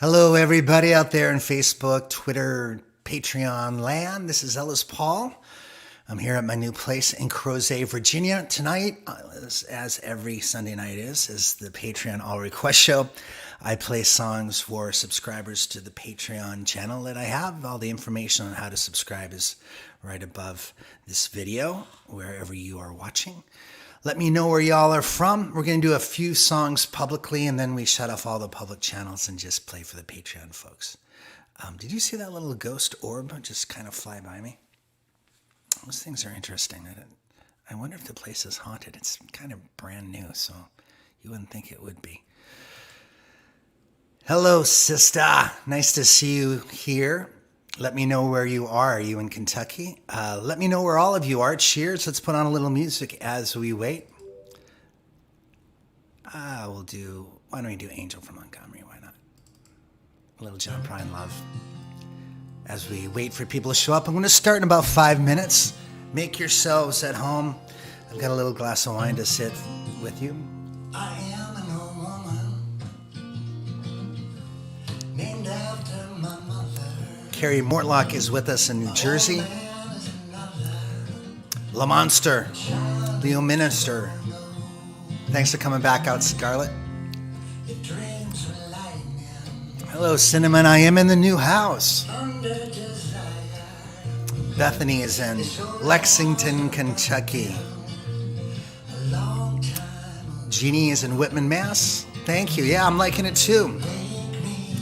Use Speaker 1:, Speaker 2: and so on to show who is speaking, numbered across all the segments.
Speaker 1: Hello, everybody out there in Facebook, Twitter, Patreon land. This is Ellis Paul. I'm here at my new place in Crozet, Virginia. Tonight, as every Sunday night is the Patreon All Request Show. I play songs for subscribers to the Patreon channel that I have. All the information on how to subscribe is right above this video, wherever you are watching. Let me know where y'all are from. We're going to do a few songs publicly, and then we shut off all the public channels and just play for the Patreon folks. Did you see that little ghost orb just kind of fly by me? Those things are interesting. I wonder if the place is haunted. It's kind of brand new, so you wouldn't think it would be. Hello, sister. Nice to see you here. Let me know where you are. Are you in Kentucky? Let me know where all of you are. Cheers. Let's put on a little music as we wait. Why don't we do Angel from Montgomery? Why not? A little John Prine love. As we wait for people to show up, I'm going to start in about 5 minutes. Make yourselves at home. I've got a little glass of wine to sit with you. I am an old woman named after my mother. Carrie Mortlock is with us in New Jersey. La Monster, Leo Minister. Thanks for coming back out, Scarlett. Hello, Cinnamon. I am in the new house. Bethany is in Lexington, Kentucky. Jeannie is in Whitman, Mass. Thank you. Yeah, I'm liking it too.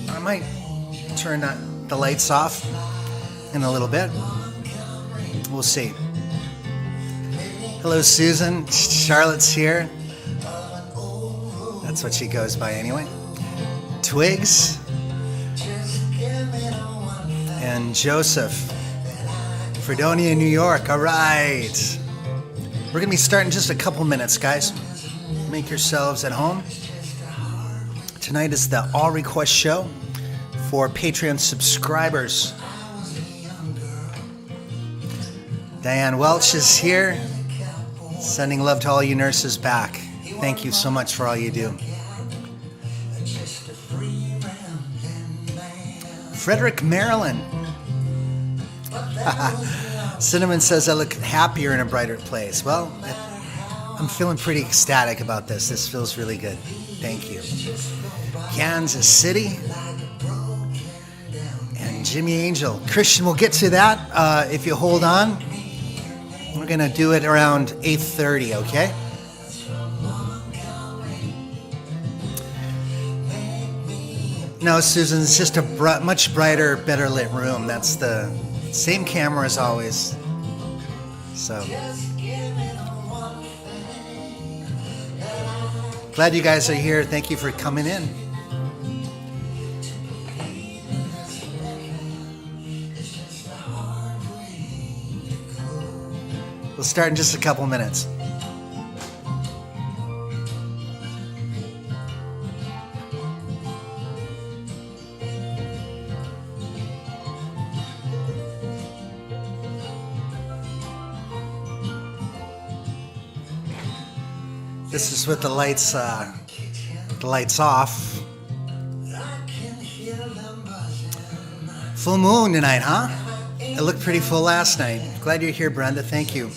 Speaker 1: I might turn the lights off in a little bit. We'll see. Hello, Susan. Charlotte's here. That's what she goes by anyway. Twigs. And Joseph. Fredonia, New York. All right. We're going to be starting in just a couple minutes, guys. Make yourselves at home. Tonight is the All Request Show for Patreon subscribers. Diane Welch is here. Sending love to all you nurses back. Thank you so much for all you do. Frederick, Maryland. Cinnamon says I look happier in a brighter place. Well, I'm feeling pretty ecstatic about this. This feels really good. Thank you. Kansas City. And Jimmy Angel. Christian, we'll get to that if you hold on. We're going to do it around 8:30, okay? No, Susan, it's just a much brighter, better lit room. That's the same camera as always. So glad you guys are here. Thank you for coming in. We'll start in just a couple minutes. This is with the lights off. Full moon tonight, huh? It looked pretty full last night. Glad you're here, Brenda. Thank you.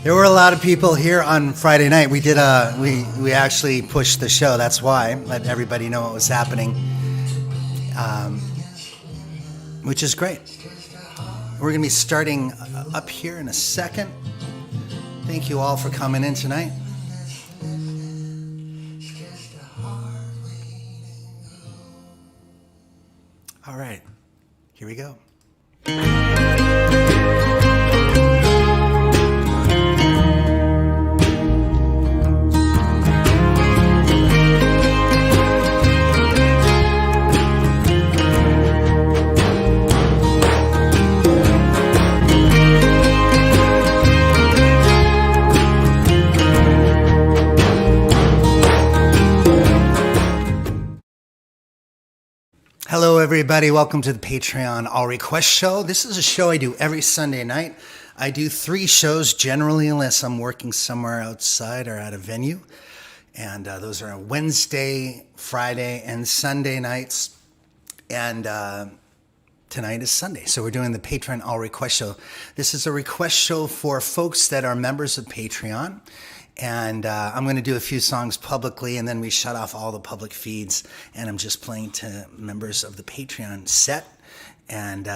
Speaker 1: There were a lot of people here on Friday night. We did we actually pushed the show. That's why, let everybody know what was happening, which is great. We're going to be starting up here in a second. Thank you all for coming in tonight. All right, here we go. Hello, everybody. Welcome to the Patreon All Request Show. This is a show I do every Sunday night. I do 3 shows generally, unless I'm working somewhere outside or at a venue. And those are Wednesday, Friday, and Sunday nights. And tonight is Sunday. So we're doing the Patreon All Request Show. This is a request show for folks that are members of Patreon. And I'm going to do a few songs publicly, and then we shut off all the public feeds, and I'm just playing to members of the Patreon set. And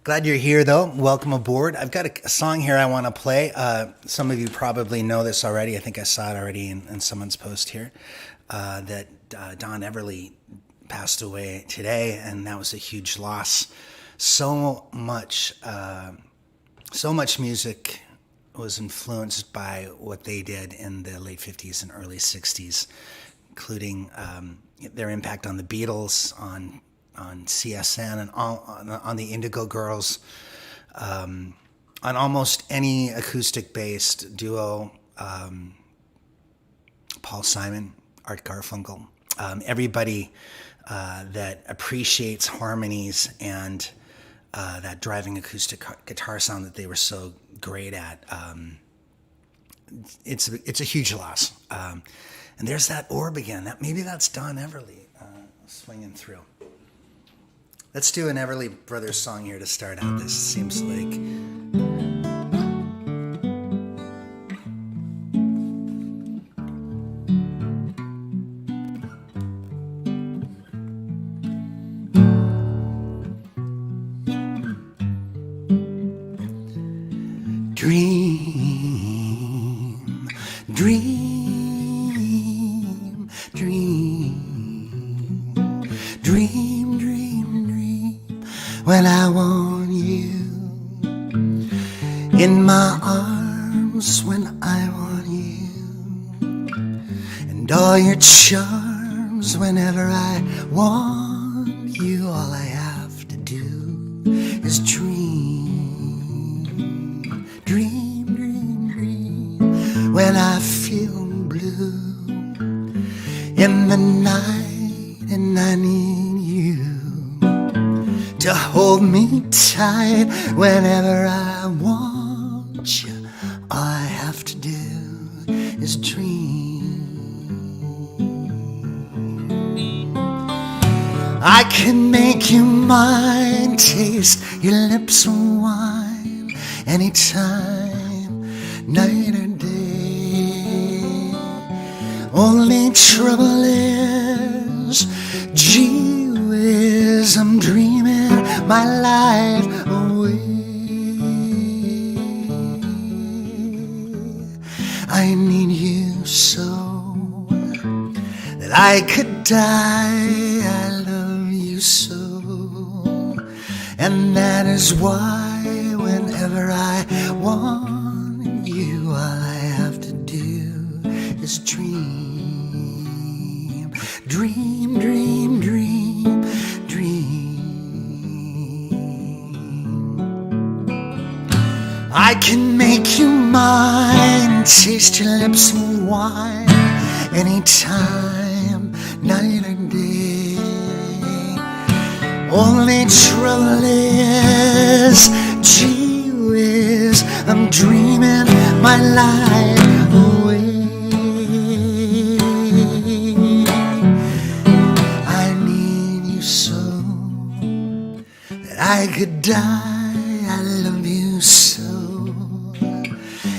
Speaker 1: glad you're here, though. Welcome aboard. I've got a song here I want to play. Some of you probably know this already. I think I saw it already in someone's post here, that Don Everly passed away today, and that was a huge loss. So much music was influenced by what they did in the late 50s and early 60s, including their impact on the Beatles, on CSN, and on the Indigo Girls, on almost any acoustic-based duo, Paul Simon, Art Garfunkel, everybody that appreciates harmonies and that driving acoustic guitar sound that they were so great at. It's a huge loss. And there's that orb again. Maybe that's Don Everly swinging through. Let's do an Everly Brothers song here to start out. This seems like... Dream, dream, dream, dream, dream, dream, when I want you in my arms, when I want you, and all your charms whenever I want you. All I have to do is dream, dream, dream, dream, when I feel blue in the night and I need you to hold me tight whenever I want you. All I have to do is dream. I can make you mine, taste your lips of wine anytime, night or day. Only trouble is, gee whiz, I'm dreaming my life away. I need you so that I could die. I love you so, and that is why whenever I want you, all I have to do is dream, dream, dream, dream, dream. I can make you mine, taste your lips of wine anytime, night or day. Only trouble is, gee whiz, I'm dreaming my life away. I need you so that I could die. I love you so,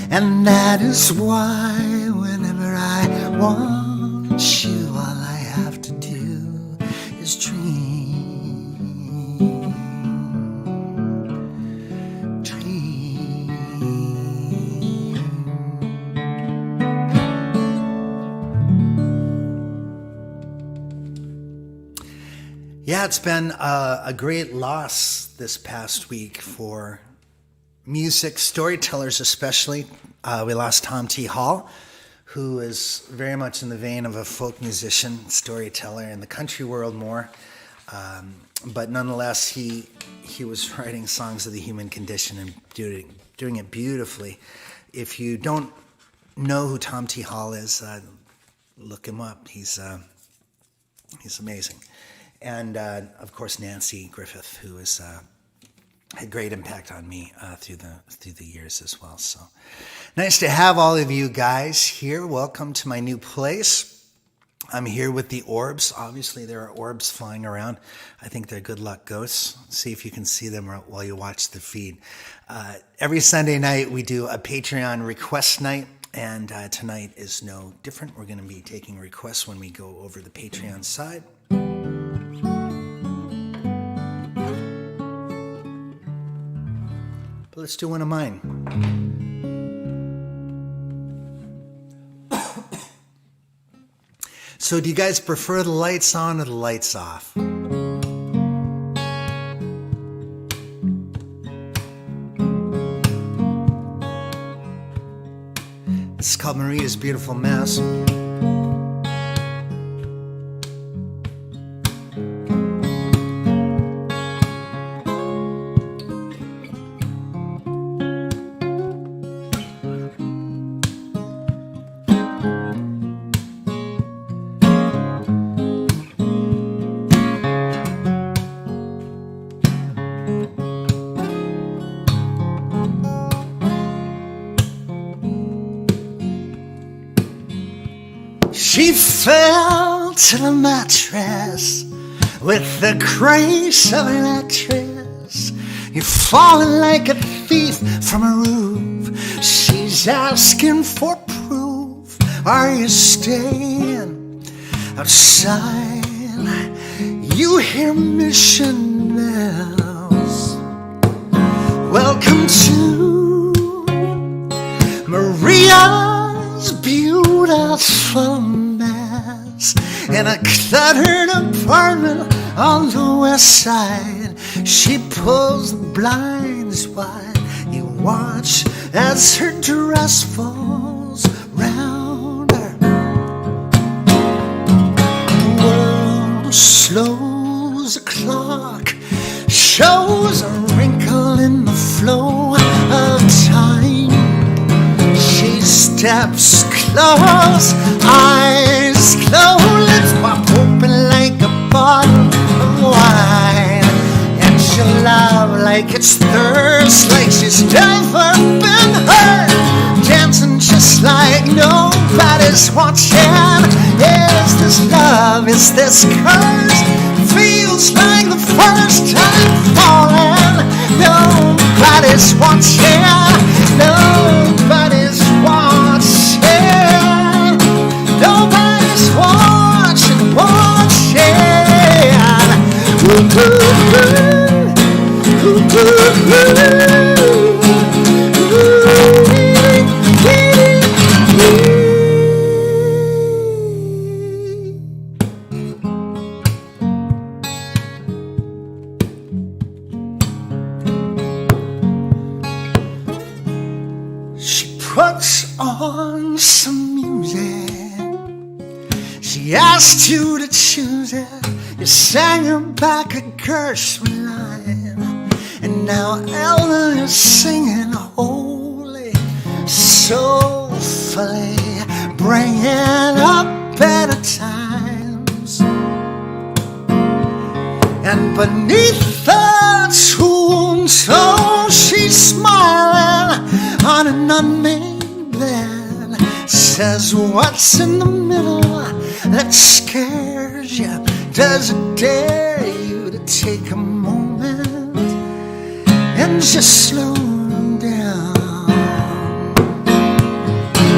Speaker 1: and that is why whenever I want you, all I have to do is dream, dream. Yeah, it's been a great loss this past week for music storytellers, especially. We lost Tom T. Hall, who is very much in the vein of a folk musician, storyteller in the country world more. But nonetheless, he was writing songs of the human condition and doing it beautifully. If you don't know who Tom T. Hall is, look him up. He's amazing. And of course, Nanci Griffith, who has had great impact on me through the years as well. So nice to have all of you guys here. Welcome to my new place. I'm here with the orbs. Obviously, there are orbs flying around. I think they're good luck ghosts. See if you can see them while you watch the feed. Every Sunday night, we do a Patreon request night. And tonight is no different. We're going to be taking requests when we go over the Patreon side. But let's do one of mine. So do you guys prefer the lights on or the lights off? This is called Maria's Beautiful Mess. She fell to the mattress with the grace of an actress. You're falling like a thief from a roof. She's asking for proof. Are you staying outside? You hear mission bells. Welcome to Maria's beautiful mess in a cluttered apartment on the west side. She pulls the blinds wide. You watch as her dress falls round her. The world slows the clock, shows a wrinkle in the flow of time. She steps close, eyes closed, lips pop open like a bottle of wine. And she'll love like it's thirst, like she's never been hurt, dancing just like nobody's watching. Is this love? Is this curse? Feels like the first time falling. Nobody's watching. Nobody's watching. Nobody's watching. She puts on some music. She asked you to choose it. You sang her back a Gershwin line. And now Ella is singing holy, soulfully, bringing up better times. And beneath the tombstone, she's smiling on an unmade bed. Says, what's in the middle that scares you? Does it dare you to take a moment and just slow down?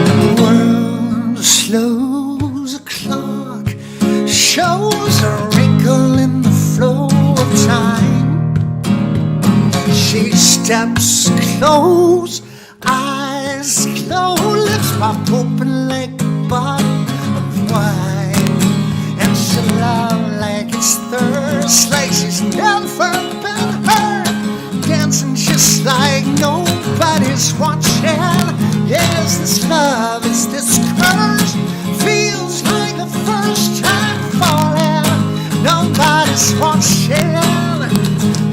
Speaker 1: The world slows the clock, shows a wrinkle in the flow of time. She steps close, eyes closed, lips pop open like a bottle of wine. And she'll love like it's thirst, has never been heard, dancing just like nobody's watching. Is this love? Is this curse? Feels like the first time falling. Nobody's watching.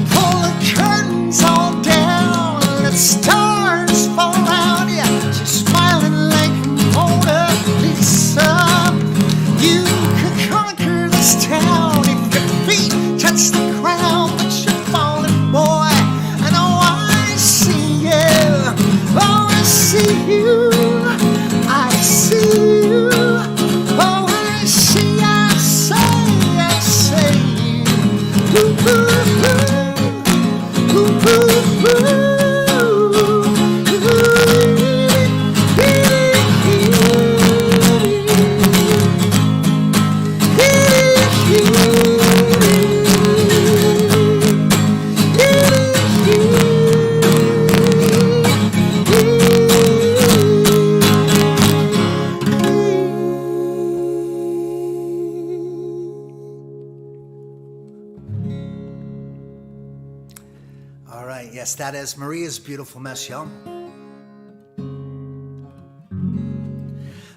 Speaker 1: Pull the curtains all down. Let stars fall around you. She's smiling like Mona Lisa. You could conquer this town if your feet touch the ground, but you're falling, boy. I know I see you. Oh, I see you. I see you. Oh, I see. I say you. Ooh, ooh, ooh. Ooh, ooh, ooh. All right, yes, that is Maria's Beautiful Mess, y'all.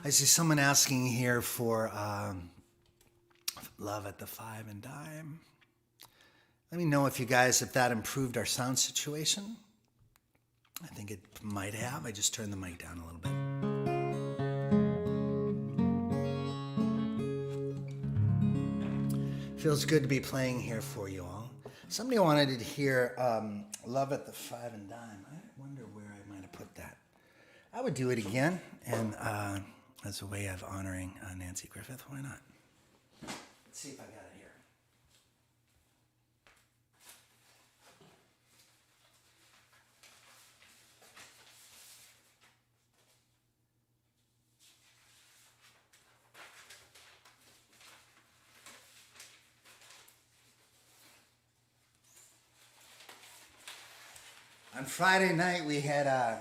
Speaker 1: I see someone asking here for Love at the Five and Dime. Let me know if that improved our sound situation. I think it might have. I just turned the mic down a little bit. Feels good to be playing here for you all. Somebody wanted to hear Love at the Five and Dime. I wonder where I might have put that. I would do it again, and as a way of honoring Nanci Griffith. Why not? Let's see if I got it here. On Friday night, we had a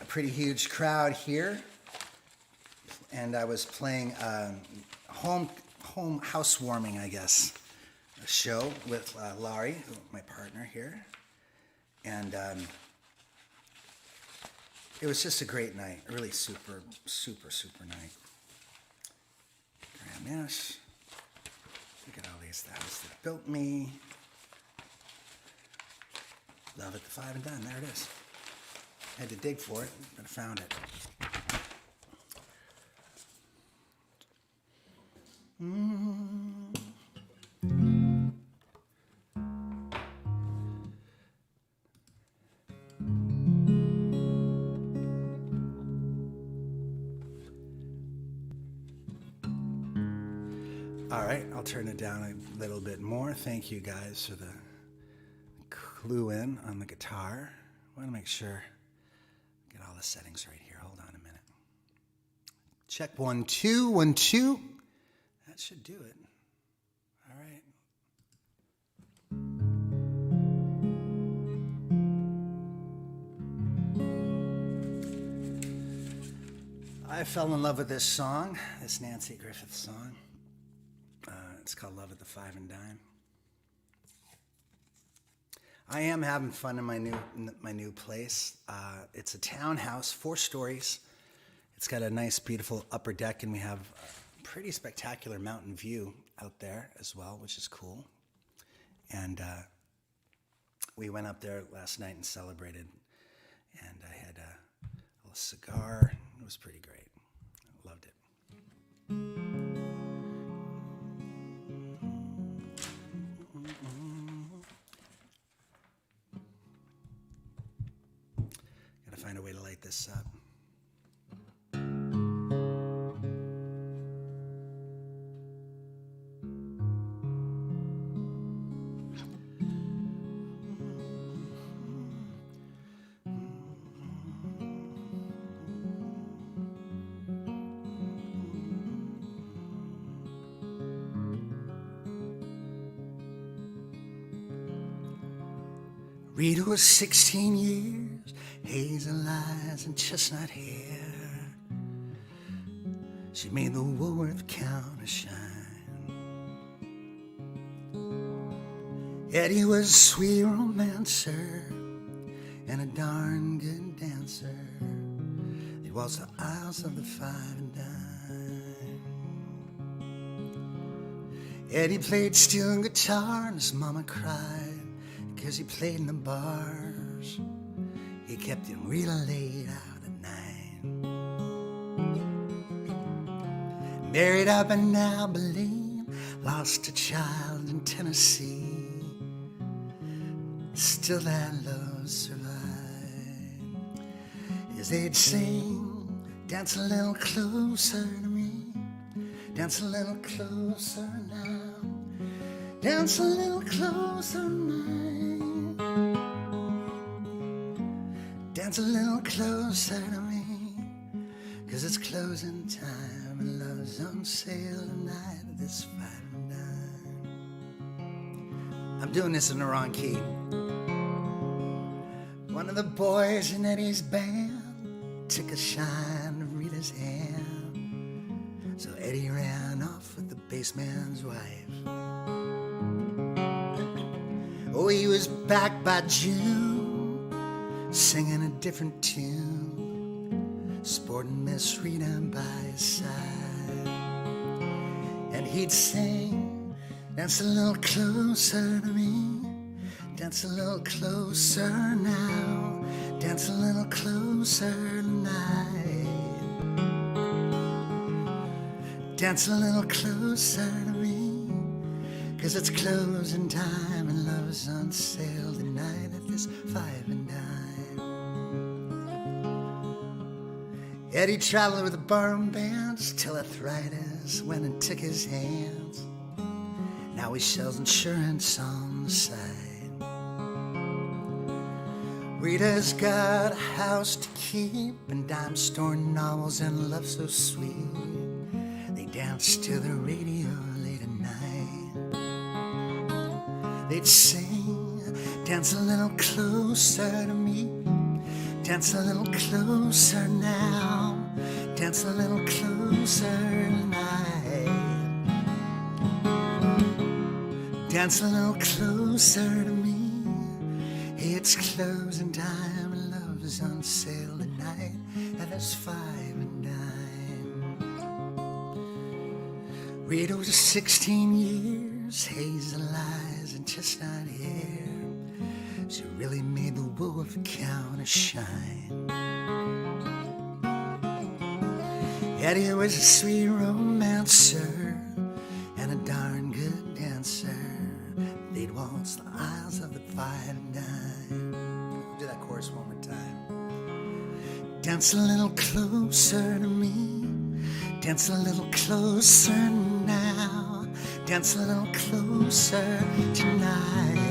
Speaker 1: pretty huge crowd here, and I was playing home housewarming, I guess, a show with Laurie, my partner here, and it was just a great night, a really super night. Graham Nash, look at all these things that built me. Love at the Five and Dime. There it is. I had to dig for it, but I found it. All right, I'll turn it down a little bit more. Thank you guys for the clue in on the guitar. I want to make sure I get all the settings right here. Hold on a minute. Check 1 2 1 2. That should do it. All right. I fell in love with this song, this Nanci Griffith song. It's called Love at the Five and Dime. I am having fun in my new place. It's a townhouse, 4 stories. It's got a nice, beautiful upper deck, and we have a pretty spectacular mountain view out there as well, which is cool. And we went up there last night and celebrated, and I had a little cigar. It was pretty great. I loved it. Find a way to light this up. Rita was 16 years, hazel eyes and chestnut hair. She made the Woolworth counter shine. Eddie was a sweet romancer and a darn good dancer. He waltzed the aisles of the five and dime. Eddie played steel guitar and his mama cried because he played in the bars. He kept him real late out at night. Married up in Abilene, lost a child in Tennessee. Still that love survived. As they'd sing, dance a little closer to me, dance a little closer now, dance a little closer now, dance a little closer to me, 'cause it's closing time and love's on sale tonight at this five and dime. I'm doing this in the wrong key. One of the boys in Eddie's band took a shine to Rita's hand, so Eddie ran off with the bassman's wife. Oh, he was back by June, singing a different tune, sporting Miss Rita by his side. And he'd sing, dance a little closer to me, dance a little closer now, dance a little closer tonight. Dance a little closer to me, 'cause it's closing time and love's on sale tonight at this five and dime. Eddie traveled with the barroom bands till arthritis went and took his hands. Now he sells insurance on the side. Rita's got a house to keep and dime store novels and love so sweet. They dance to the radio late at night. They'd sing, dance a little closer to me, dance a little closer now, dance a little closer tonight. Dance a little closer to me. It's closing time and love is on sale tonight at this five and dime. Rita was 16 years, hazel eyes and chestnut hair. She really made the wolf counter shine. Eddie was a sweet romancer and a darn good dancer. They'd waltz the aisles of the five and dime. Do that chorus one more time. Dance a little closer to me, dance a little closer now, dance a little closer tonight.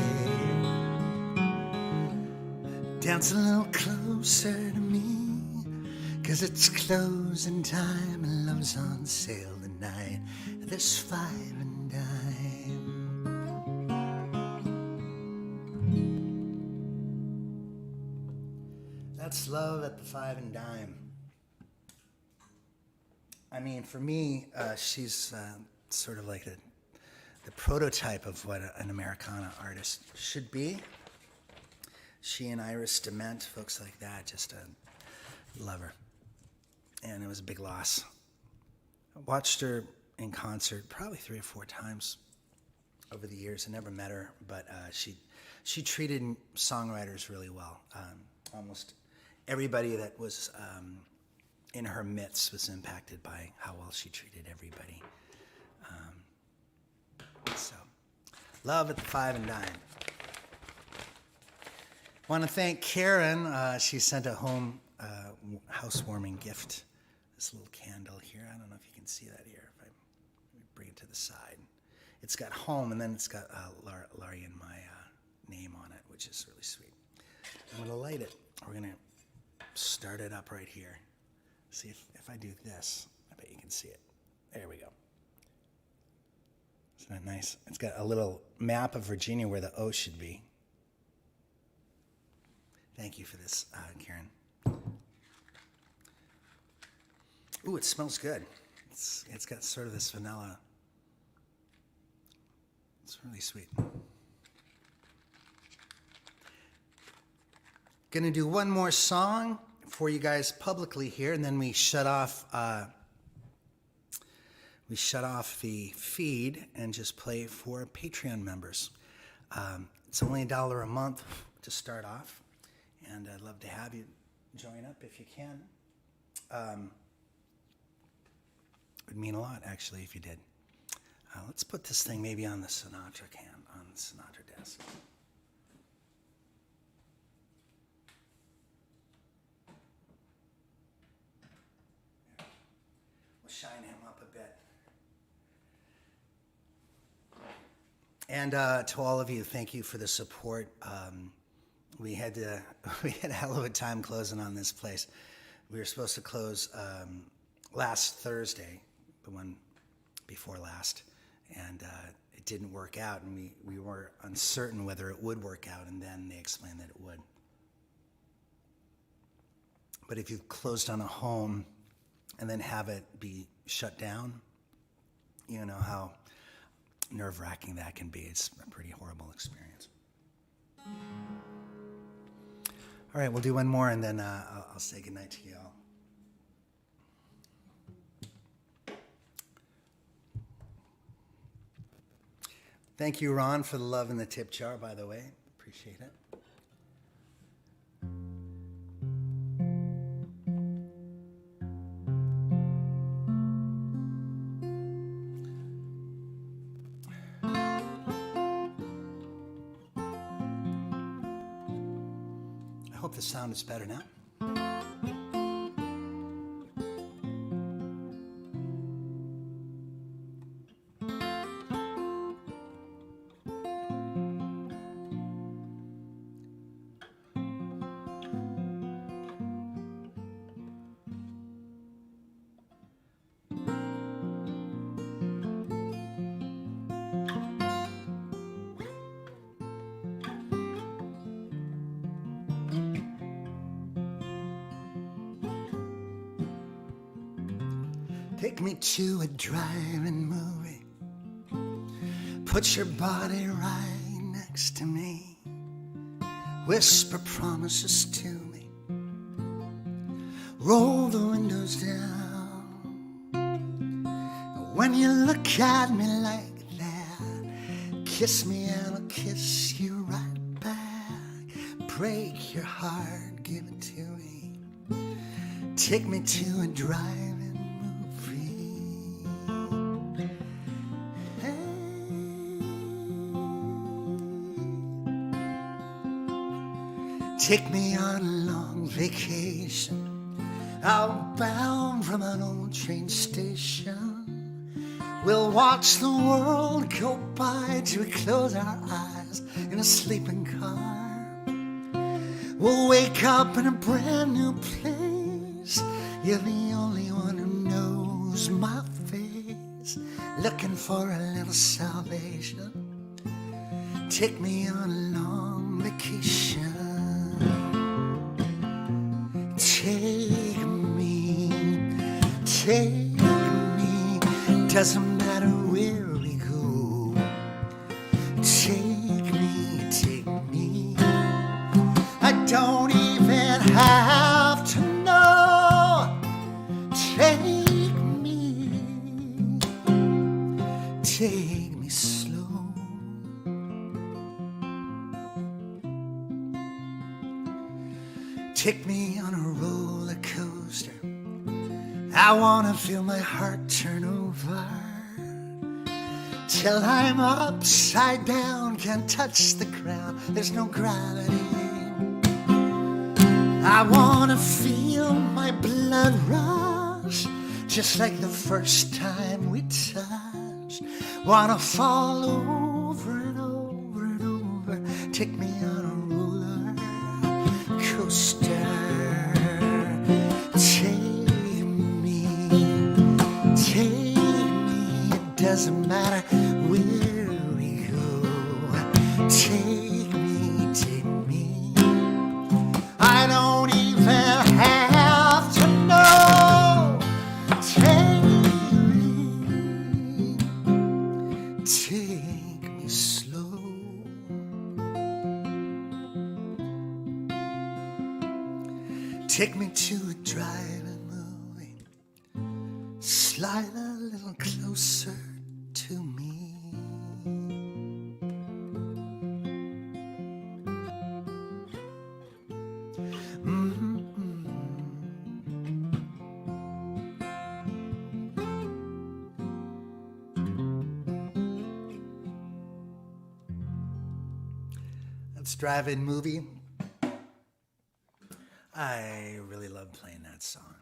Speaker 1: Dance a little closer to me, 'cause it's closing time and love's on sale tonight at this five and dime. That's Love at the Five and Dime. I mean, for me, she's sort of like the prototype of what an Americana artist should be. She and Iris Dement, folks like that, just love her. And it was a big loss. I watched her in concert probably 3 or 4 times over the years. I never met her, but she treated songwriters really well. Almost everybody that was in her midst was impacted by how well she treated everybody. So, Love at the Five and Dime. Want to thank Karen. She sent a home housewarming gift. This little candle here. I don't know if you can see that here. If I bring it to the side, it's got home, and then it's got Laurie and my name on it, which is really sweet. I'm going to light it. We're going to start it up right here. See if I do this, I bet you can see it. There we go. Isn't that nice? It's got a little map of Virginia where the O should be. Thank you for this, Karen. Ooh, it smells good. It's got sort of this vanilla. It's really sweet. Gonna do one more song for you guys publicly here, and then we shut off the feed and just play for Patreon members. It's only $1 a month to start off, and I'd love to have you join up if you can. It would mean a lot, actually, if you did. Let's put this thing maybe on the Sinatra on the Sinatra desk. We'll shine him up a bit. And to all of you, thank you for the support. We had a hell of a time closing on this place. We were supposed to close last Thursday, the one before last, and it didn't work out, and we were uncertain whether it would work out, and then they explained that it would. But if you closed on a home and then have it be shut down, you know how nerve-wracking that can be. It's a pretty horrible experience. All right, we'll do one more, and then I'll say goodnight to you all. Thank you, Ron, for the love in the tip jar, by the way. Appreciate it. I hope the sound is better now. Take me to a drive-in movie. Put your body right next to me. Whisper promises to me. Roll the windows down. When you look at me like that, kiss me and I'll kiss you right back. Break your heart, give it to me. Take me to a drive-in. Take me on a long vacation, outbound from an old train station. We'll watch the world go by till we close our eyes in a sleeping car. We'll wake up in a brand new place. You're the only one who knows my face, looking for a little salvation. Take me on a long vacation. Take me, doesn't matter where we go. Take me, I don't even have to know. Take me slow. Take me on a roller coaster. I wanna feel my heart turn over till I'm upside down, can't touch the ground, there's no gravity. I wanna feel my blood rush just like the first time we touched. Wanna fall over and over and over. Take me on a roller coaster. It doesn't matter where we go. Take me. I don't even have to know. Take me slow. Take me to a drive-in movie. Slide a little closer to me. That's drive-in movie. I really love playing that song.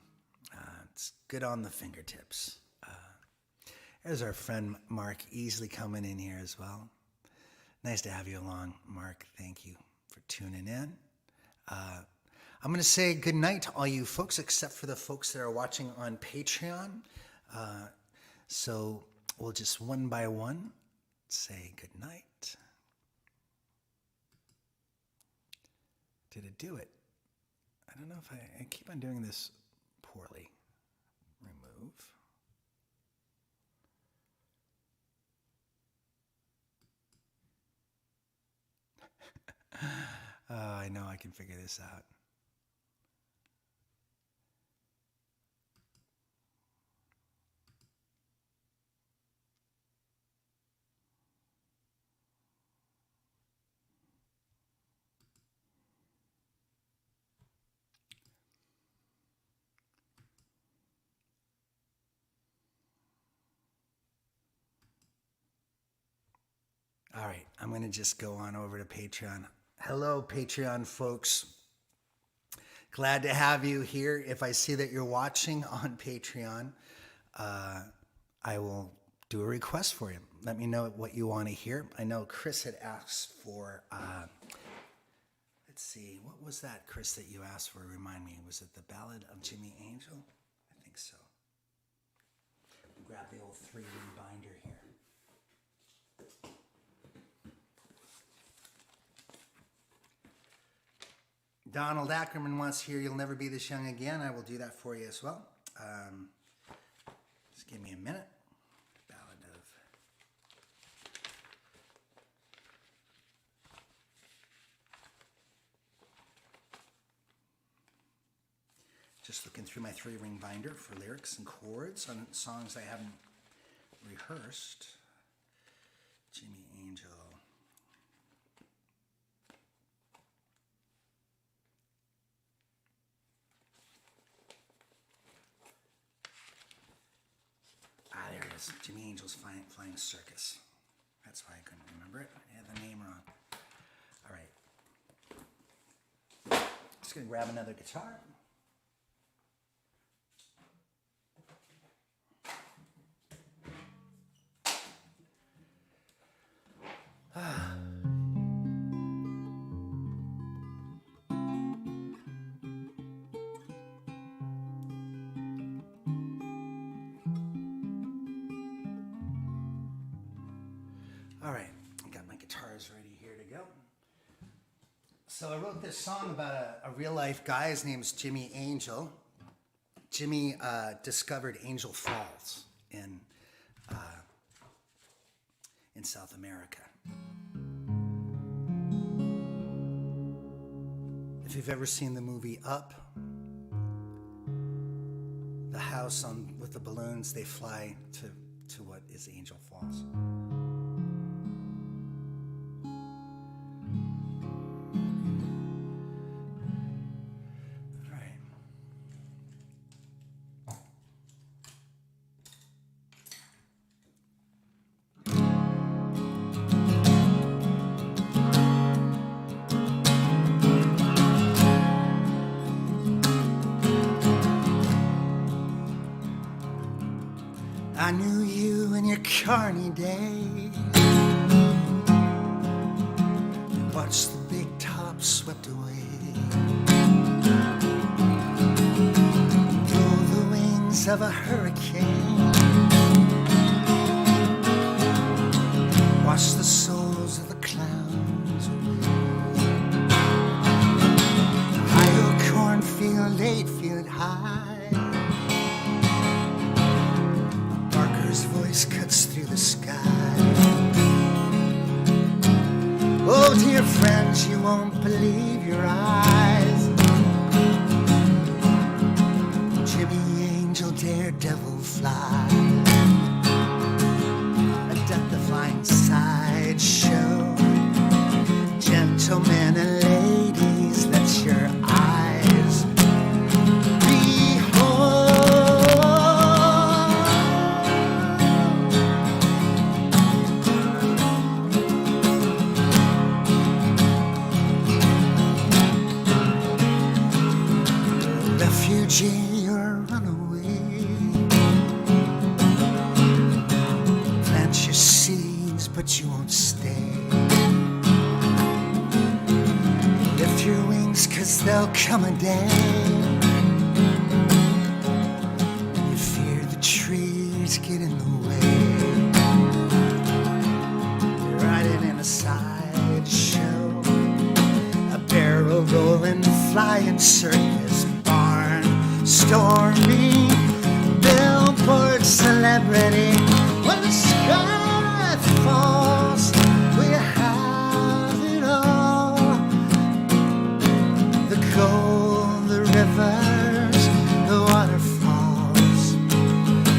Speaker 1: It's good on the fingertips. There's our friend Mark Easley coming in here as well. Nice to have you along, Mark. Thank you for tuning in. I'm going to say good night to all you folks, except for the folks that are watching on Patreon. So we'll just one by one say good night. Did it do it? I don't know if I keep on doing this poorly. Remove. Oh, I know I can figure this out. All right, I'm going to just go on over to Patreon. Hello, Patreon folks. Glad to have you here. If I see that you're watching on Patreon, I will do a request for you. Let me know what you want to hear. I know Chris had asked for, let's see, what was that, Chris, that you asked for? Remind me, was it the Ballad of Jimmy Angel? I think so. Grab the old 3-ring binder here. Donald Ackerman wants to hear You'll Never Be This Young Again. I will do that for you as well. Just give me a minute. Ballad of... Just looking through my 3-ring binder for lyrics and chords on songs I haven't rehearsed. Jimmy Angel. There it is. Jimmy Angel's Flying Circus. That's why I couldn't remember it. I had the name wrong. All right. Just going to grab another guitar. All right, I got my guitars ready here to go. So I wrote this song about a real-life guy. His name's Jimmy Angel. Jimmy discovered Angel Falls in South America. If you've ever seen the movie Up, the house with the balloons, they fly to what is Angel Falls. I knew you in your carny days. Watched the big top swept away. Drove the wings of a hurricane. Watched the souls of the clowns away. Iowa cornfield, 8 feet high. Voice cuts through the sky. Oh, dear friends, you won't believe your eyes. devil fly. A death-defying sideshow. Gentlemen and ladies, let your eyes behold. Refugee or runaway, plant your seeds but you won't stay. Lift your wings 'cause there'll come a day you fear the trees get in the way. You're riding in a sideshow, a barrel rolling, flying circus, barn storming, billboard celebrity. When the sky falls, we have it all. The gold, the rivers, the waterfalls.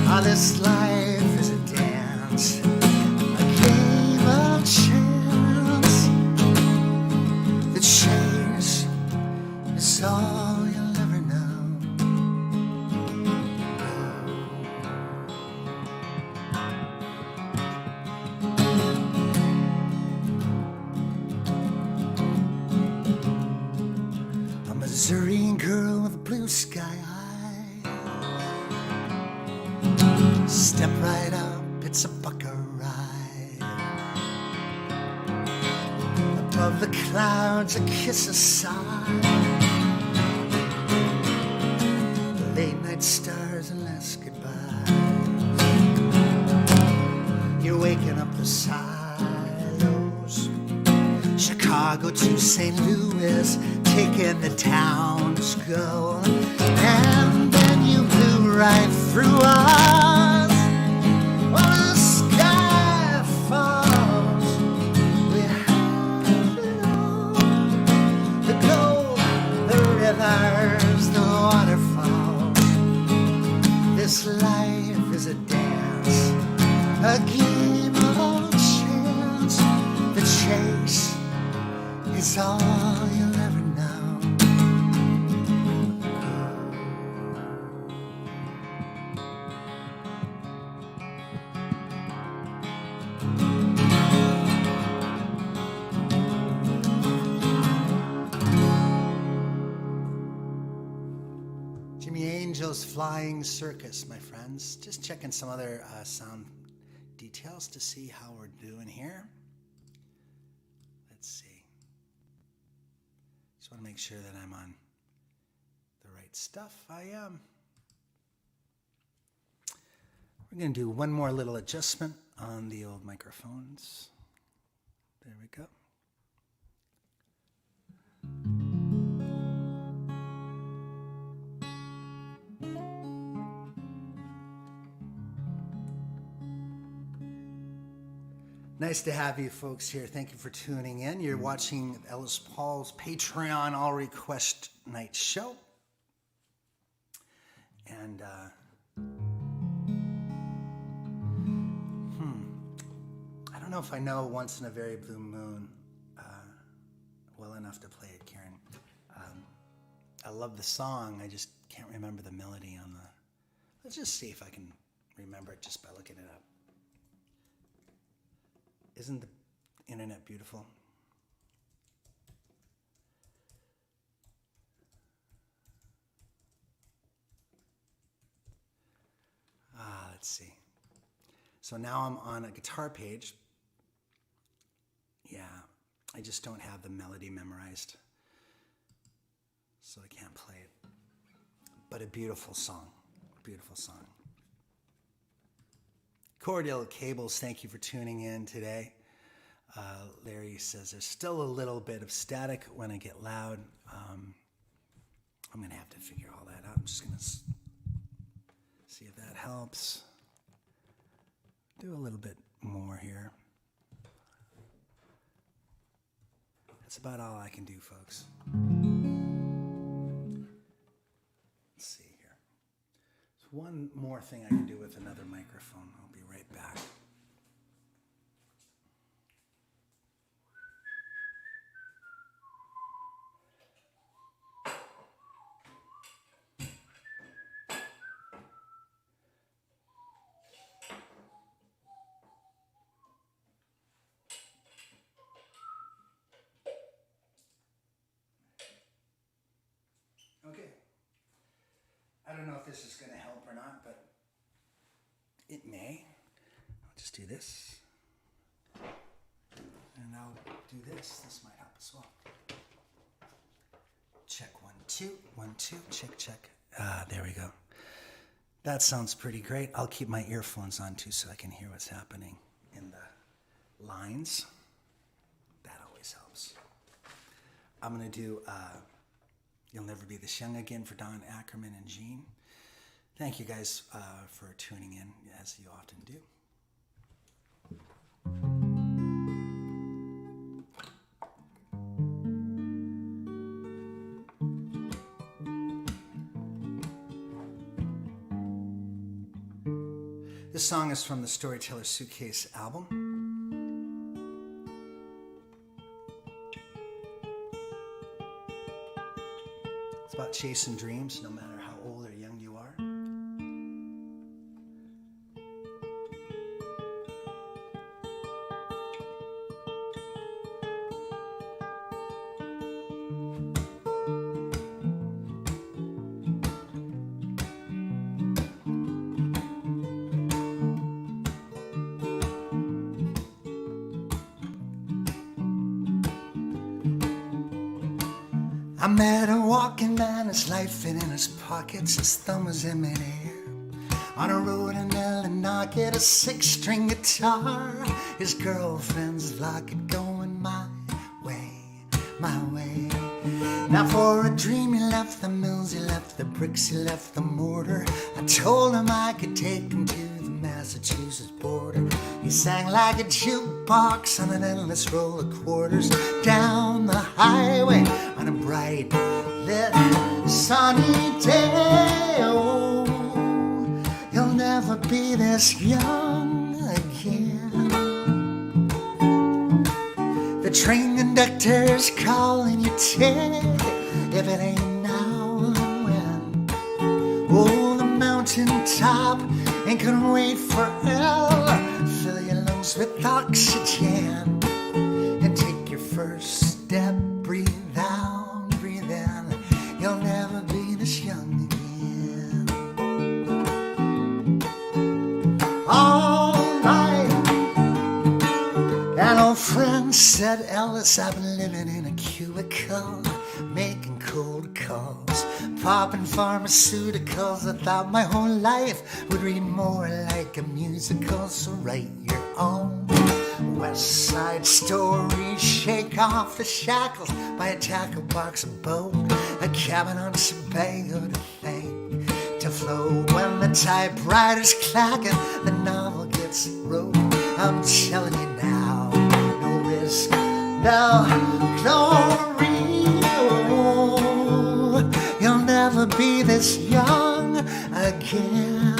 Speaker 1: Oh, this life is a dance, a game of chance. The chase is all you'll ever know. A Missouri girl with blue sky eyes. Step right up, it's a bucker ride. Above the clouds, a kiss aside. The late night stars and last goodbyes. You're waking up the silos. Chicago to St. Louis, taking the towns go. And then you blew right through us. While the sky falls, we have it all. The gold, the rivers, the waterfalls. This life is a dance, a game of chance. The chase is all you'll ever know. Jimmy Angel's Flying Circus, my friends. Just checking some other sound details to see how we're doing here. Let's see. Just want to make sure that I'm on the right stuff. I am. We're going to do one more little adjustment on the old microphones. There we go. Nice to have you folks here. Thank you for tuning in. You're watching Ellis Paul's Patreon All Request Night Show. And I don't know if I know Once in a Very Blue Moon well enough to play it, Karen. I love the song. I just can't remember the melody on the... Let's just see if I can remember it just by looking it up. Isn't the internet beautiful? Let's see. So now I'm on a guitar page. Yeah, I just don't have the melody memorized, so I can't play it. But a beautiful song, beautiful song. Cordial Cables, thank you for tuning in today. Larry says there's still a little bit of static when I get loud. I'm going to have to figure all that out. I'm just going to see if that helps. Do a little bit more here. That's about all I can do, folks. Let's see here. So one more thing I can do with another microphone. I'll be right back. Okay. I don't know if this is going to help or not, but it may. I'll just do this. And I'll do this. This might help as well. Check 1, 2. 1, 2. Check, check. There we go. That sounds pretty great. I'll keep my earphones on too so I can hear what's happening in the lines. That always helps. I'm going to do You'll Never Be This Young Again for Don Ackerman and Jean. Thank you guys for tuning in, as you often do. This song is from the Storyteller Suitcase album. It's about chasing dreams, no matter how old or young you are. I met a walking man, his life fit in his pockets, his thumb was in midair. On a road in Illinois, get a 6-string guitar, his girlfriend's locket going my way, my way. Now for a dream he left the mills, he left the bricks, he left the mortar. I told him I could take him to the Massachusetts border. He sang like a jukebox on an endless roll of quarters down the highway on a bright lit sunny day. Oh, you'll never be this young again. The train conductor's calling you Ted, if it ain't now then when. Oh, the mountain top ain't gonna wait forever. Fill your lungs with oxygen and take your first step. Breathe out, breathe in. You'll never be this young again. All right. An old friend said, Ellis, I've been living in a cubicle, making cold calls, popping pharmaceuticals. I thought my whole life would read more like a musical. So write your own West Side Story. Shake off the shackles, buy a tackle box, a boat, a cabin on Sebago to think, to float. When the typewriter's clacking, the novel gets wrote. I'm telling you now, no risk, no glory. Oh, you'll never be this young again.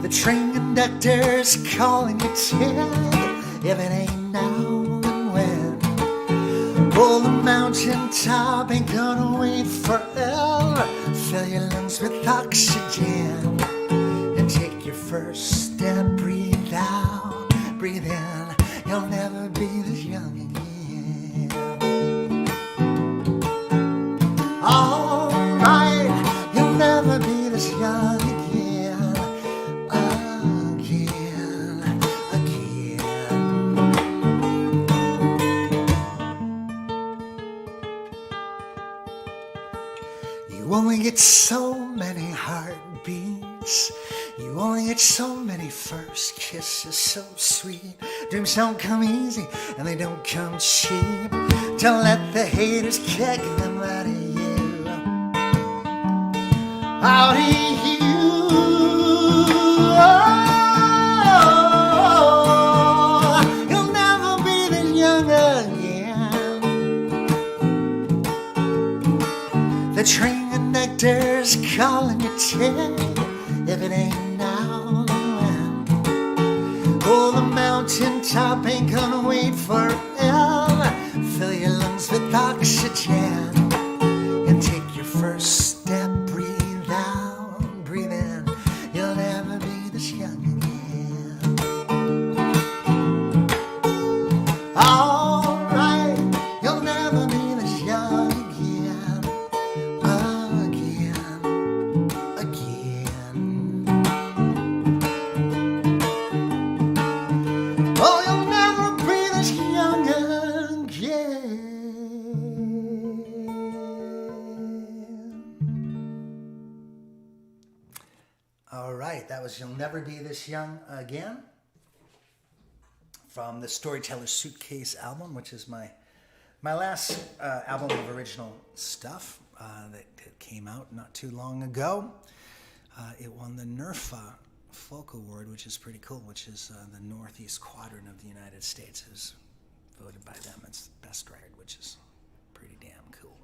Speaker 1: The train conductor's calling you Ted, if it ain't now then when. Oh, the mountain top ain't gonna wait forever. Fill your lungs with oxygen and take your first step. Breathe out, breathe in. You'll never be this young again. All right, you'll never be this young again. You only get so many heartbeats. You only get so many first kisses, so sweet. Dreams don't come easy and they don't come cheap. Don't let the haters kick them out of you. Out of you. Oh, you'll never be this young again. The train conductor's calling you Ted. If it ain't now, then when? Oh, the mountain top ain't gonna wait forever. Fill your lungs with oxygen and take your first step. Breathe out, breathe in. You'll never be this young again. All right, you'll never be this young again. Again. Oh, you'll never be this young again. All right, that was You'll Never Be This Young Again from the Storyteller Suitcase album, which is my last album of original stuff that came out not too long ago. It won the NERFA Folk Award, which is pretty cool, which is the Northeast Quadrant of the United States. It was voted by them. It's the best record, which is pretty damn cool.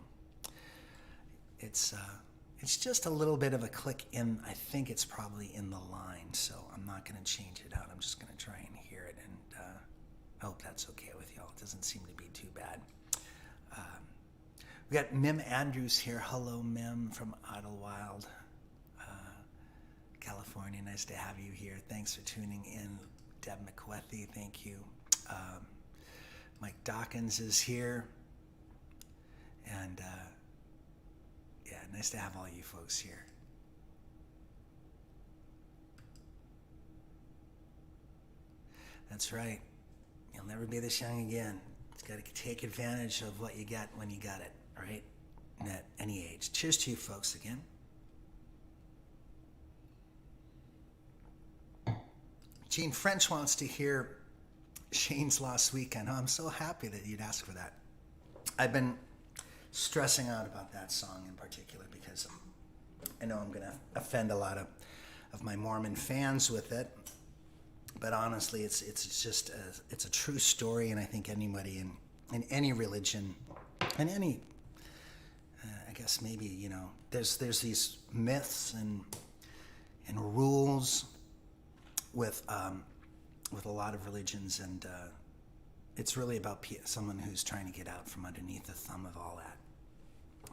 Speaker 1: It's just a little bit of a click in. I think it's probably in the line, so I'm not going to change it out. I'm just going to try and hear it, and I hope that's okay with y'all. It doesn't seem to be too bad. We got Mim Andrews here. Hello, Mim, from Idlewild, California. Nice to have you here. Thanks for tuning in. Deb McWethy, thank you. Mike Dawkins is here. And yeah, nice to have all you folks here. That's right. You'll never be this young again. You've got to take advantage of what you got when you got it, right? At any age. Cheers to you folks again. Gene French wants to hear Shane's Lost Weekend. Oh, I'm so happy that you'd ask for that. I've been stressing out about that song in particular because I know I'm going to offend a lot of my Mormon fans with it. But honestly, it's just it's a true story, and I think anybody in any religion, and any, I guess maybe, there's these myths and rules with a lot of religions, and it's really about someone who's trying to get out from underneath the thumb of all that.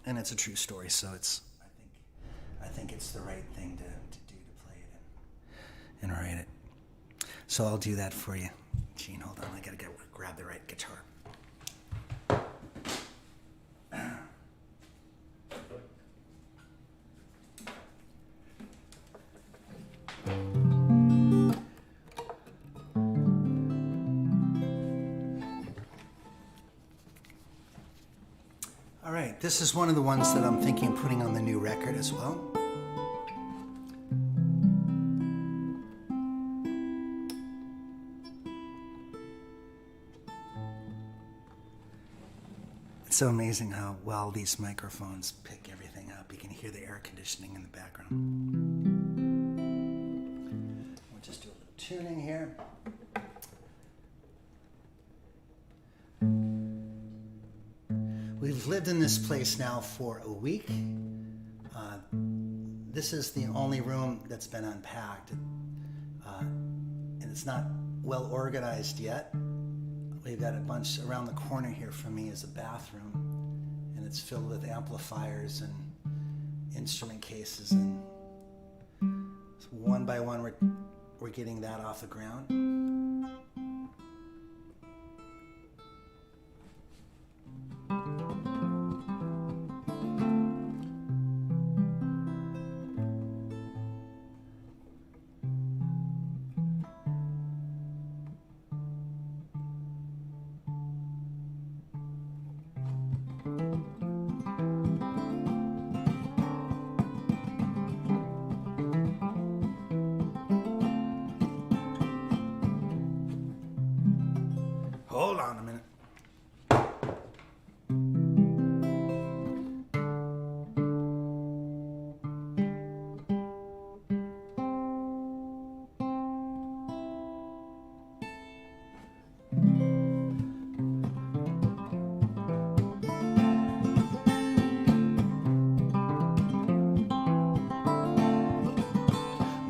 Speaker 1: And it's a true story, so I think it's the right thing to do, to play it and write it. So I'll do that for you. Gene, hold on. I gotta grab the right guitar. All right, this is one of the ones that I'm thinking of putting on the new record as well. It's so amazing how well these microphones pick everything up. You can hear the air conditioning in the background. We'll just do a little tuning here. We've lived in this place now for a week. This is the only room that's been unpacked. And it's not well organized yet. We've got a bunch around the corner here from me is a bathroom, and it's filled with amplifiers and instrument cases, and one by one we're getting that off the ground. Hold on a minute.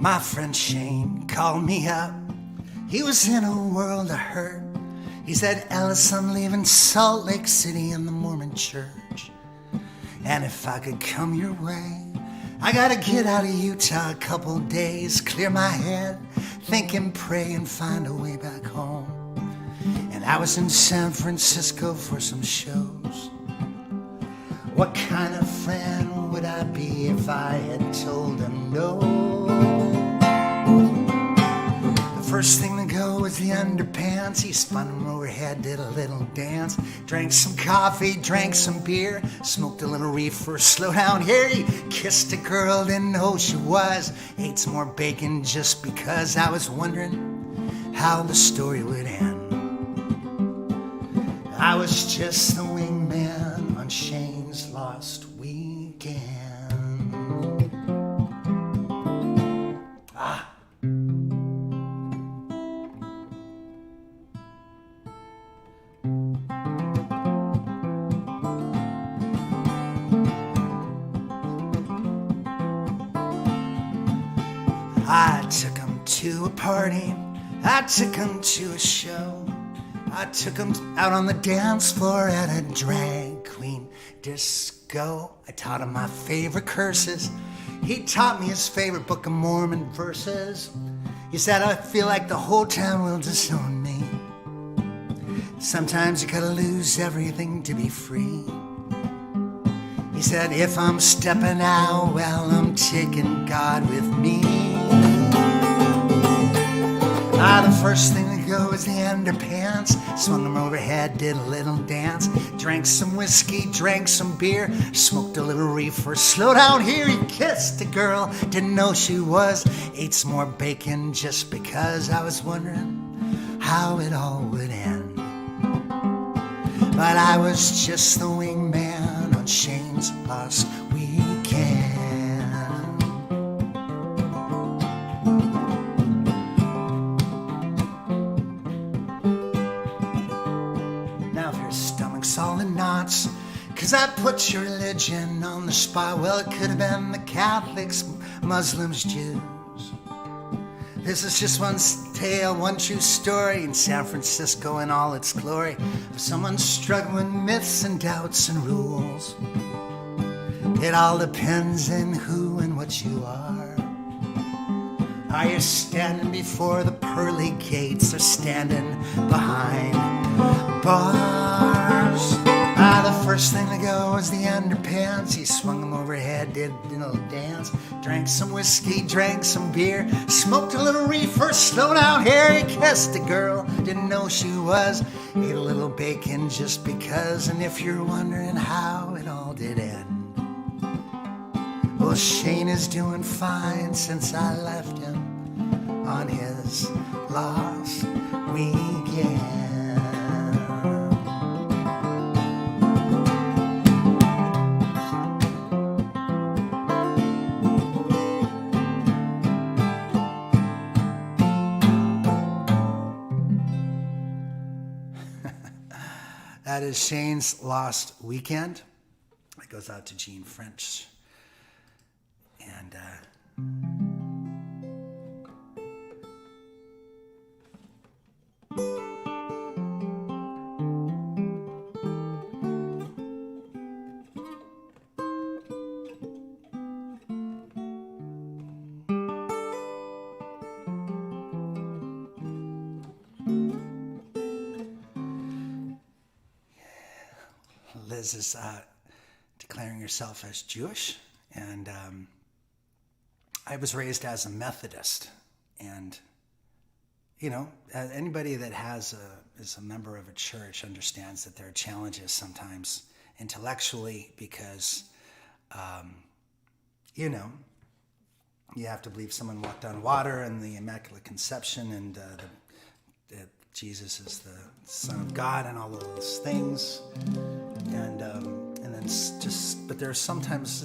Speaker 1: My friend Shane called me up. He was in a world of hurt. He said, Ellis, I'm leaving Salt Lake City in the Mormon church. And if I could come your way, I gotta get out of Utah a couple days, clear my head, think and pray and find a way back home. And I was in San Francisco for some shows. What kind of friend would I be if I had told him no? The first thing to go was the underpants. He spun them overhead, did a little dance, drank some coffee, drank some beer, smoked a little reefer, slow down here. He kissed a girl, didn't know who she was, ate some more bacon just because I was wondering how the story would end. I was just the wingman on Shane's lost weekend. I took him to a party, I took him to a show, I took him out on the dance floor at a drag queen disco. I taught him my favorite curses, he taught me his favorite Book of Mormon verses. He said, I feel like the whole town will disown me. Sometimes you gotta lose everything to be free. He said, if I'm stepping out, well, I'm taking God with me. The first thing to go was the underpants. Swung them overhead, did a little dance, drank some whiskey, drank some beer, smoked a little reefer, slow down here. He kissed a girl, didn't know she was, ate some more bacon just because I was wondering how it all would end. But I was just the wingman on Shane's lost weekend. Now if your stomach's all in knots, 'cause I put your religion on the spot, well, it could have been the Catholics, Muslims, Jews. This is just one tale, one true story in San Francisco in all its glory, of someone struggling with myths and doubts and rules. It all depends on who and what you are. Are you standing before the pearly gates or standing behind bars? The first thing to go was the underpants. He swung them overhead, did a little dance, drank some whiskey, drank some beer, smoked a little reefer, slow down here. He kissed a girl, didn't know she was, ate a little bacon just because. And if you're wondering how it all did end, well, Shane is doing fine since I left him on his lost weekend. That is Shane's Lost Weekend. It goes out to Gene French. And Liz is declaring herself as Jewish, and I was raised as a Methodist, and you know, anybody that is a member of a church understands that there are challenges sometimes intellectually because you know, you have to believe someone walked on water and the Immaculate Conception, and that Jesus is the Son of God and all those things. And then but there's sometimes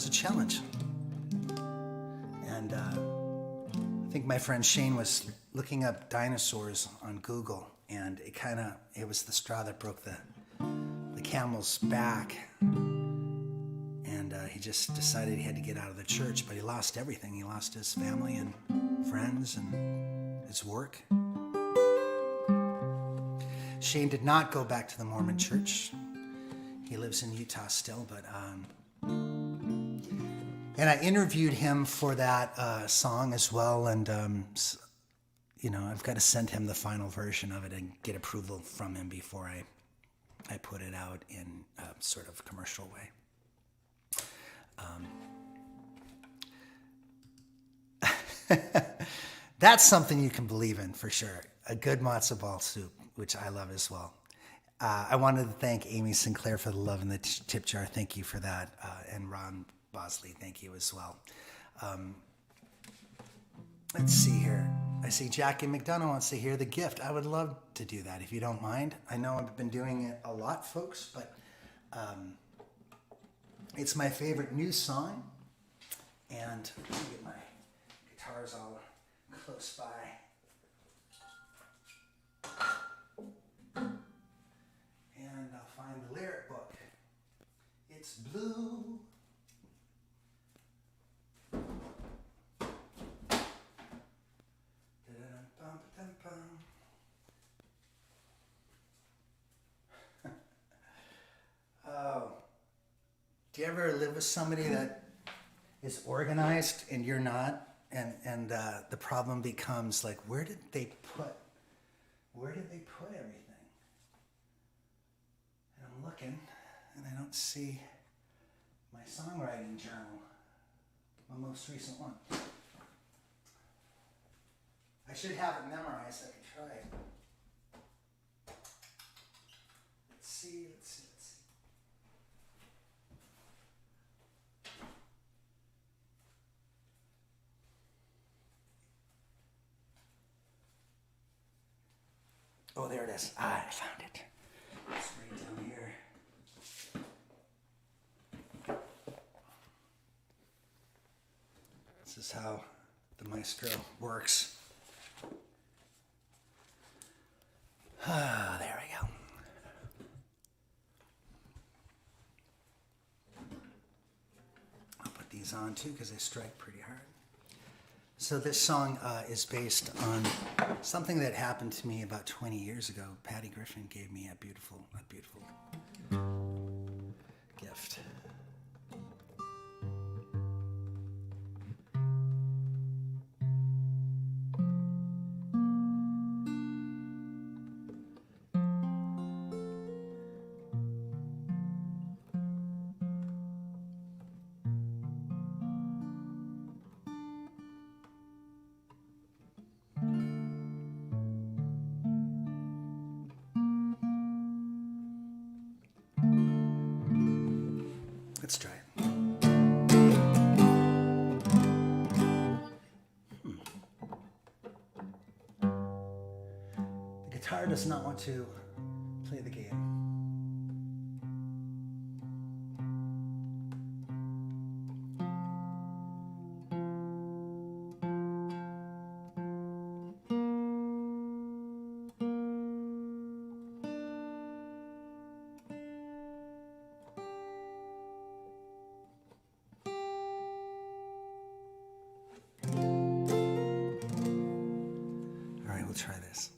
Speaker 1: a challenge. And I think my friend Shane was looking up dinosaurs on Google, and it was the straw that broke the camel's back. And he just decided he had to get out of the church, but he lost everything. He lost his family and friends and his work. Shane did not go back to the Mormon church. He lives in Utah still, but and I interviewed him for that song as well, and I've got to send him the final version of it and get approval from him before I put it out in a sort of commercial way. That's something you can believe in for sure. A good matzo ball soup, which I love as well. I wanted to thank Amy Sinclair for the love in the tip jar. Thank you for that. And Ron Bosley, thank you as well. Let's see here. I see Jackie McDonough wants to hear the gift. I would love to do that if you don't mind. I know I've been doing it a lot, folks, but it's my favorite new song. And let me get my guitars all close by. And I'll find the lyric book. It's blue. Oh, do you ever live with somebody that is organized and you're not? And the problem becomes like, where did they put everything? And I'm looking and I don't see my songwriting journal, my most recent one. I should have it memorized. I could try it. Let's see. Oh, there it is. I found it. It's right down here. This is how the maestro works. There we go. I'll put these on too because they strike pretty hard. So this song is based on something that happened to me about 20 years ago. Patty Griffin gave me a beautiful gift. Let's try it. The guitar does not want to play the game. We'll try this.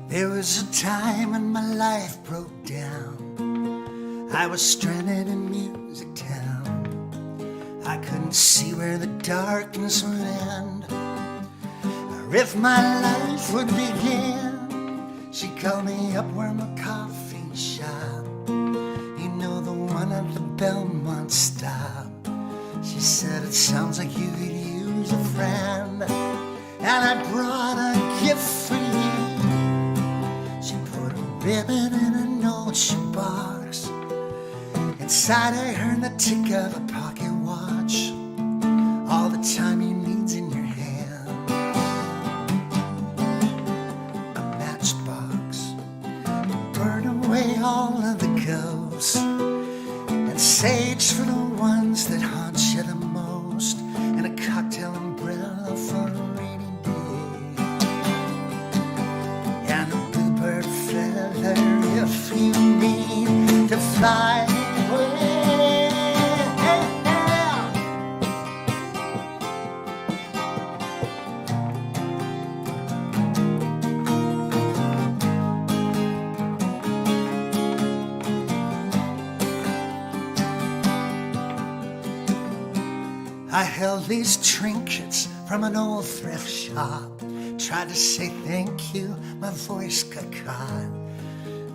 Speaker 1: There was a time when my life broke down. I was stranded in Music Town. I couldn't see where the darkness would end, or if my life would begin. She called me up where my coffee shop, you know, the one at the Belmont stop. She said, it sounds like you could use a friend, and I brought a gift for you. She put a ribbon in a note she box. Inside I heard the tick of a pocket watch. All the time you need's in your hand. stage for the ones that haunt you the most, and a cocktail umbrella for a rainy day, and a bluebird feather if you need to fly away. I held these trinkets from an old thrift shop, tried to say thank you, my voice got caught,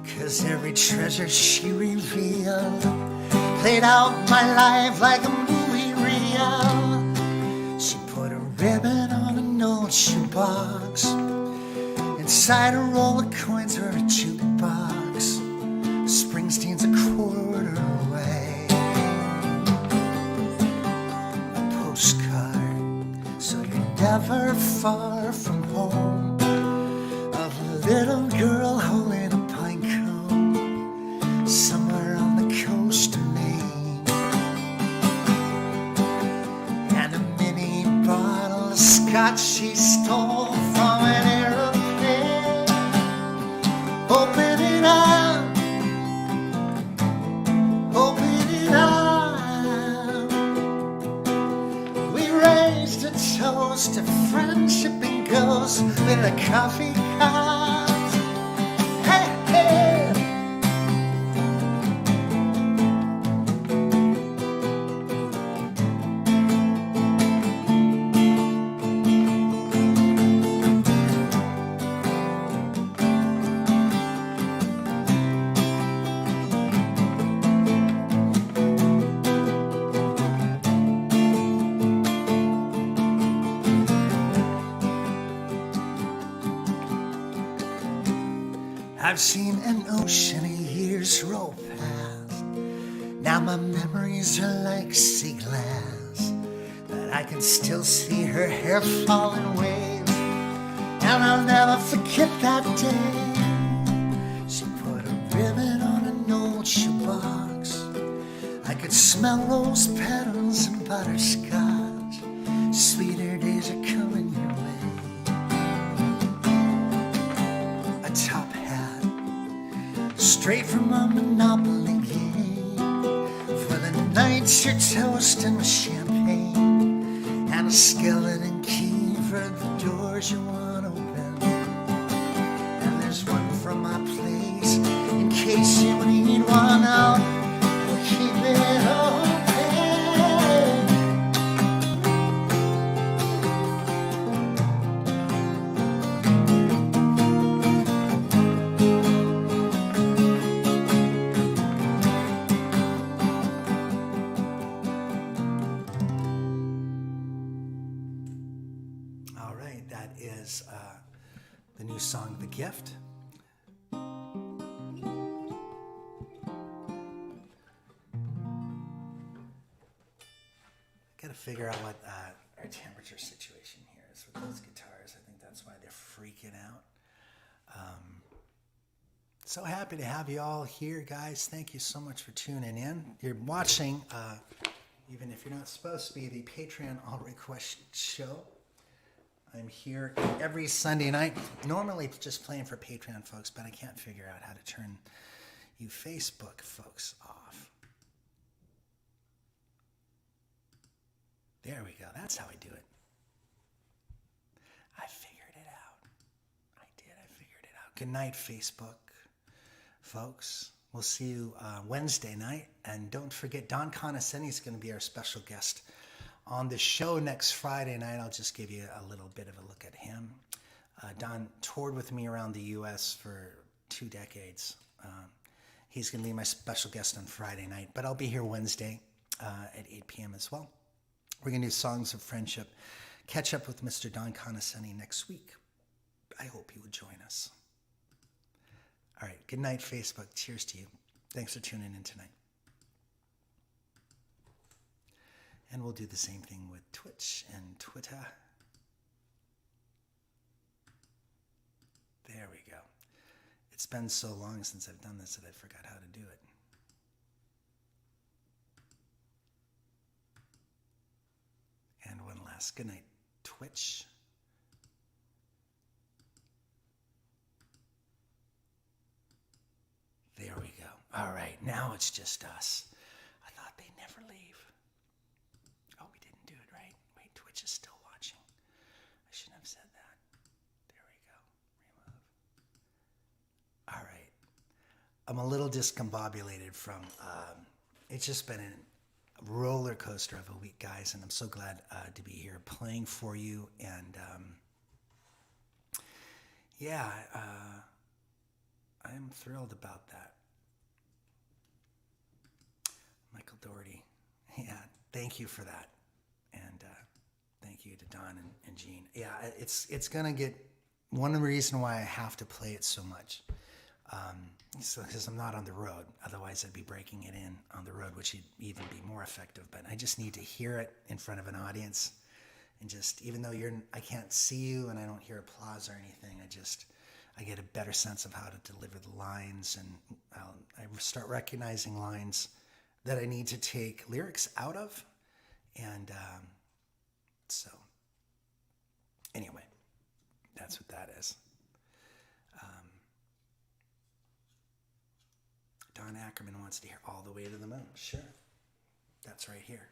Speaker 1: 'cause every treasure she revealed played out my life like a movie reel. She put a ribbon on an old shoebox, inside a roll of coins or a jukebox. Springsteen's a quarter away. Never far from home, of a little girl holding a pine cone somewhere on the coast of Maine, and a mini bottle of scotch she stole from an aeroplane. Open it up, open it up. To toast to friendship and ghosts with a coffee cup. Hey, hey. I've seen an ocean of years roll past. Now my memories are like sea glass, but I can still see her hair fall in waves, and I'll never forget that day. She put a ribbon on an old shoebox. I could smell rose petals and butterscotch. Sweeter days are coming your way. A top hat, straight from a Monopoly game, for the nights you're toasting with champagne, and a skeleton key for the doors you want open. And there's one from my place in case you need one out. We'll keep it open. Is the new song, The Gift. Gotta figure out what our temperature situation here is with those guitars. I think that's why they're freaking out. So happy to have you all here, guys. Thank you so much for tuning in. You're watching, even if you're not supposed to be, the Patreon All Request Show. I'm here every Sunday night, normally just playing for Patreon folks, but I can't figure out how to turn you Facebook folks off. There we go. That's how I do it. I figured it out. I figured it out. Good night, Facebook folks. We'll see you Wednesday night. And don't forget, Don Conoscenti is going to be our special guest on the show next Friday night. I'll just give you a little bit of a look at him. Don toured with me around the U.S. for 2 decades. He's going to be my special guest on Friday night, but I'll be here Wednesday at 8 p.m. as well. We're going to do Songs of Friendship. Catch up with Mr. Don Conoscenti next week. I hope you will join us. All right. Good night, Facebook. Cheers to you. Thanks for tuning in tonight. And we'll do the same thing with Twitch and Twitter. There we go. It's been so long since I've done this that I forgot how to do it. us. Good night, Twitch. There we go. All right, now it's just us. I thought they'd never leave. Oh, we didn't do it right. Wait, Twitch is still watching. I shouldn't have said that. There we go. Remove. All right. I'm a little discombobulated from, it's just been a roller coaster of a week, guys, and I'm so glad to be here playing for you. And I'm thrilled about that. Michael Doherty, yeah, thank you for that, and thank you to Don and Jean. Yeah, it's gonna get, one reason why I have to play it so much, because I'm not on the road. Otherwise, I'd be breaking it in on the road, which would even be more effective. But I just need to hear it in front of an audience, and just, even though I can't see you and I don't hear applause or anything, I get a better sense of how to deliver the lines, and I start recognizing lines that I need to take lyrics out of. And so anyway, that's what that is. Don Ackerman wants to hear All the Way to the Moon. Sure. That's right here.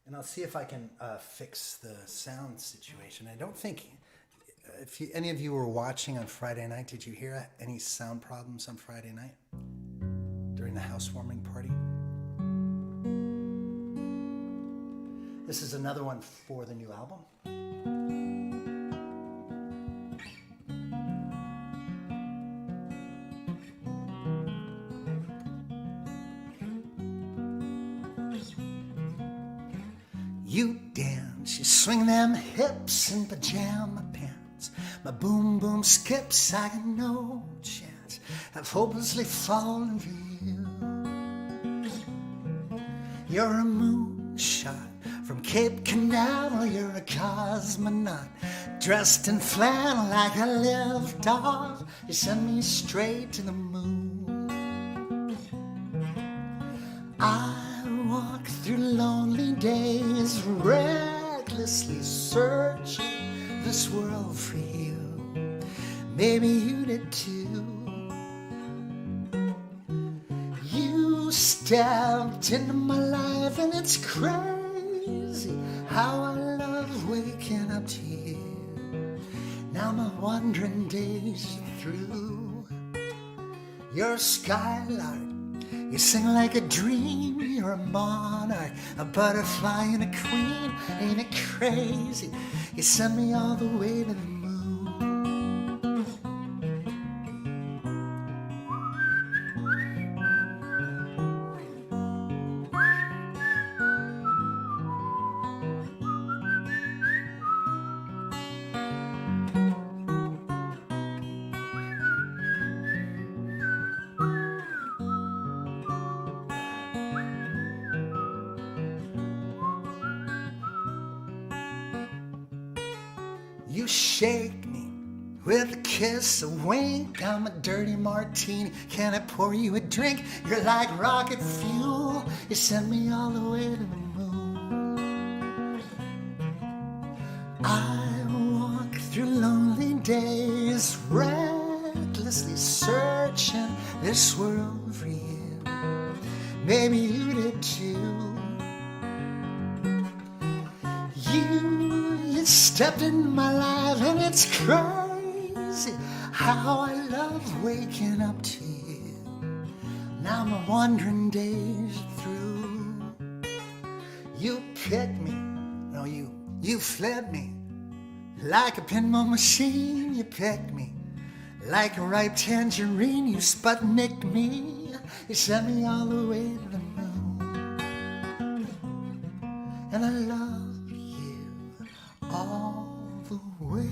Speaker 1: And I'll see if I can fix the sound situation. I don't think, if any of you were watching on Friday night, did you hear any sound problems on Friday night during the housewarming party? This is another one for the new album. You dance, you swing them hips in pajama pants. My boom boom skips, I got no chance. I've hopelessly fallen for you. You're a moonshot from Cape Canaveral. You're a cosmonaut dressed in flannel like a lift off. You send me straight to the moon. I walk through lonely days, recklessly searching this world for you. Maybe you did too. You stepped into my life and it's crazy how I love waking up to you. Now my wandering days are through. You're a skylark, you sing like a dream. You're a monarch, a butterfly and a queen. Ain't it crazy? You send me all the way to the moon. You shake me with a kiss, a wink. I'm a dirty martini. Can I pour you a drink? You're like rocket fuel. You send me all the way to the moon. I walk through lonely days, recklessly searching this world for you. Maybe you did too. You stepped in my life and it's crazy how I love waking up to you. Now my wandering days are through. You picked me, no, you flipped me like a pinball machine. You picked me like a ripe tangerine. You Sputnik'd me, you sent me all the way to the moon. And I love you all the way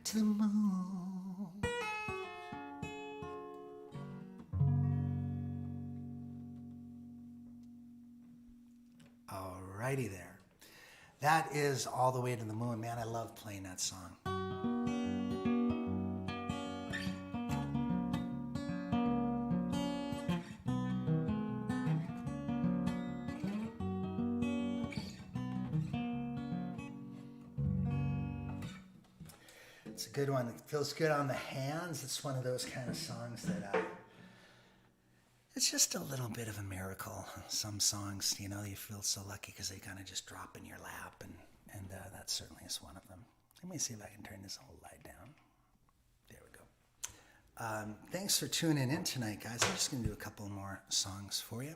Speaker 1: to the moon. Alrighty there. That is All the Way to the Moon. Man, I love playing that song. It's a good one. It feels good on the hands. It's one of those kind of songs that it's just a little bit of a miracle. Some songs, you know, you feel so lucky because they kind of just drop in your lap, and that certainly is one of them. Let me see if I can turn this whole light down. There we go. Thanks for tuning in tonight, guys. I'm just going to do a couple more songs for you.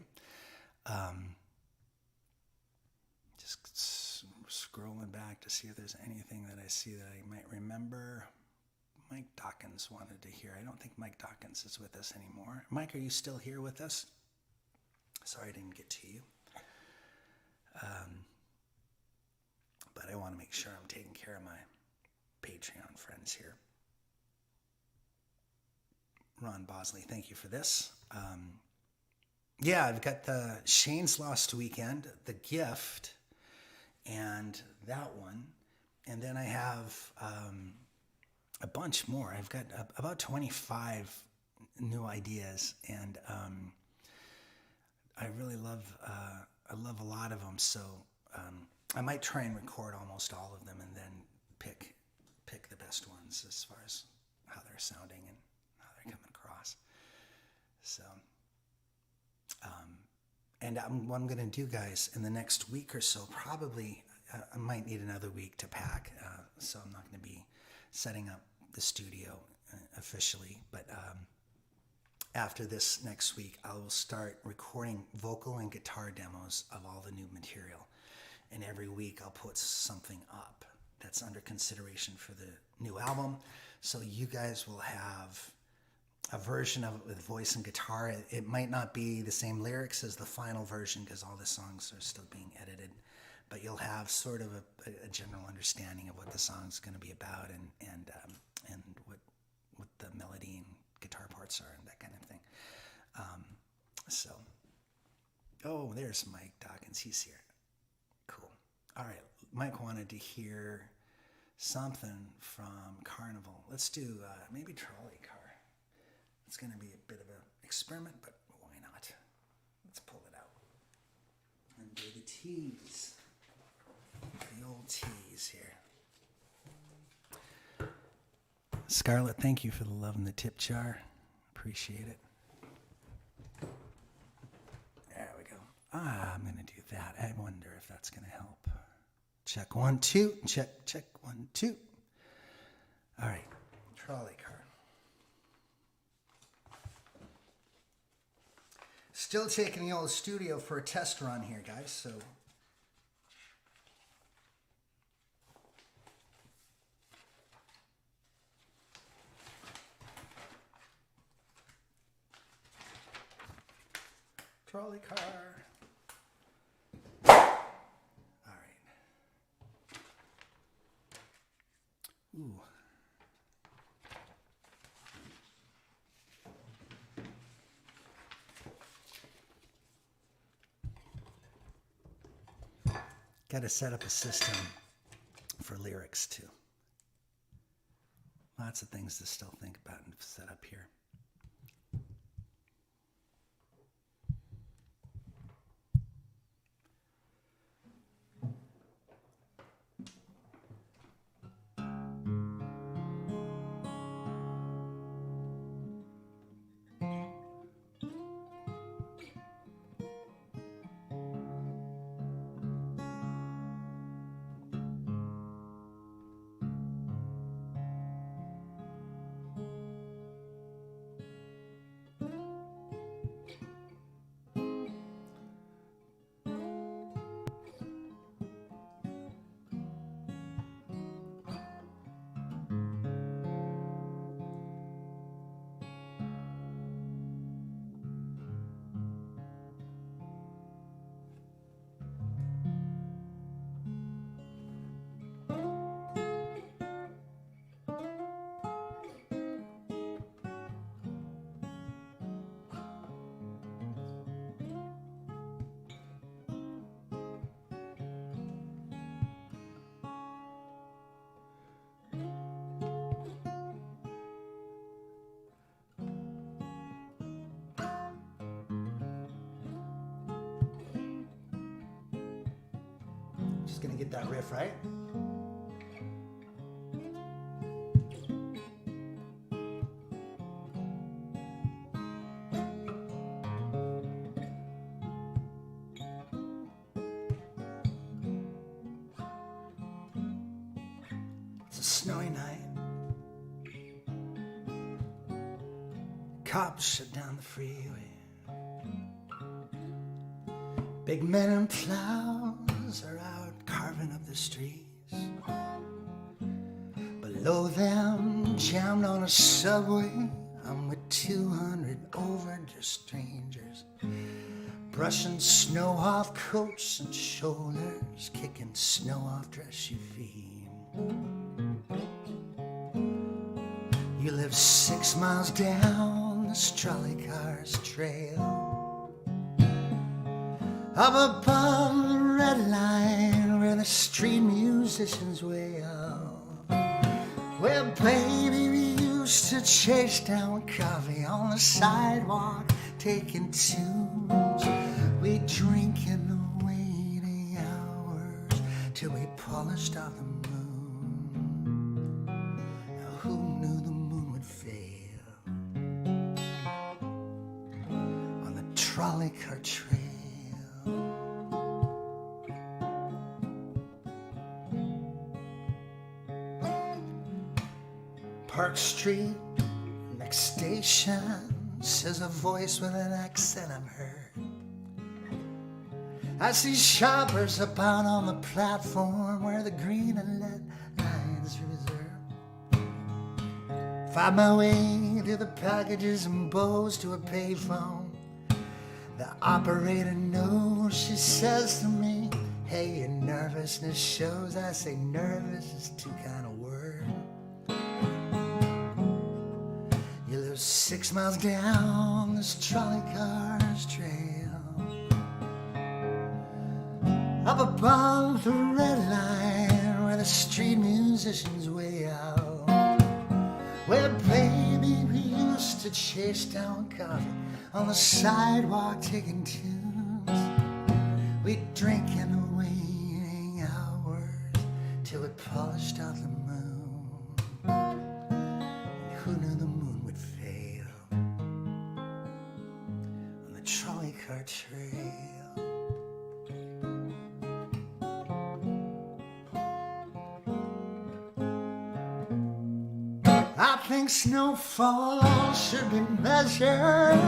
Speaker 1: Just scrolling back to see if there's anything that I see that I might remember. Mike Dawkins wanted to hear. I don't think Mike Dawkins is with us anymore. Mike, are you still here with us? Sorry I didn't get to you. But I want to make sure I'm taking care of my Patreon friends here. Ron Bosley, thank you for this. Yeah, I've got the Shane's Lost Weekend, The Gift, and that one. And then I have a bunch more. I've got about 25 new ideas, and I really love a lot of them. So I might try and record almost all of them, and then pick the best ones as far as how they're sounding and how they're coming across. So, and what I'm going to do, guys, in the next week or so, probably I might need another week to pack, so I'm not going to be setting up the studio officially, but after this next week, I will start recording vocal and guitar demos of all the new material, and every week I'll put something up that's under consideration for the new album, so you guys will have a version of it with voice and guitar. It might not be the same lyrics as the final version because all the songs are still being edited, but you'll have sort of a general understanding of what the song's going to be about, and what the melody and guitar parts are and that kind of thing. Oh, there's Mike Dawkins. He's here. Cool. All right. Mike wanted to hear something from Carnival. Let's do maybe Trolley Car. It's going to be a bit of an experiment, but why not? Let's pull it out and do the tease. The old tease here. Scarlett, thank you for the love in the tip jar. Appreciate it. There we go. I'm going to do that. I wonder if that's going to help. Check 1, 2. Check 1, 2. All right. Trolley Car. Still taking the old studio for a test run here, guys. So Trolley Car. All right. Ooh. Got to set up a system for lyrics too. Lots of things to still think about and set up here. Just gonna get that riff right. It's a snowy night. Cops shut down the freeway. Big men in plows are out carving up the streets. Below them, jammed on a subway, I'm with 200 overdressed strangers, brushing snow off coats and shoulders, kicking snow off dressy feet. You live 6 miles down this trolley car's trail, up above the red line where the street musicians wail, where baby we used to chase down coffee on the sidewalk, taking tunes. We drink in the waiting hours till we polished off the moon. Now who knew the moon would fail on the trolley car trail? Park Street, next station, says a voice with an accent I've heard. I see shoppers about on the platform where the green and lead lines reserve. Find my way through the packages and bows to a payphone. The operator knows, she says to me, hey, your nervousness shows. I say nervous is too kind of word. You live 6 miles down this trolley car's trail, up above the red line where the street musicians wail, where baby we used to chase down coffee on the sidewalk, taking tunes. We drink in the waiting hours till we polished off the moon. And who knew the moon would fail on the trolley car trail? I think snowfall should be measured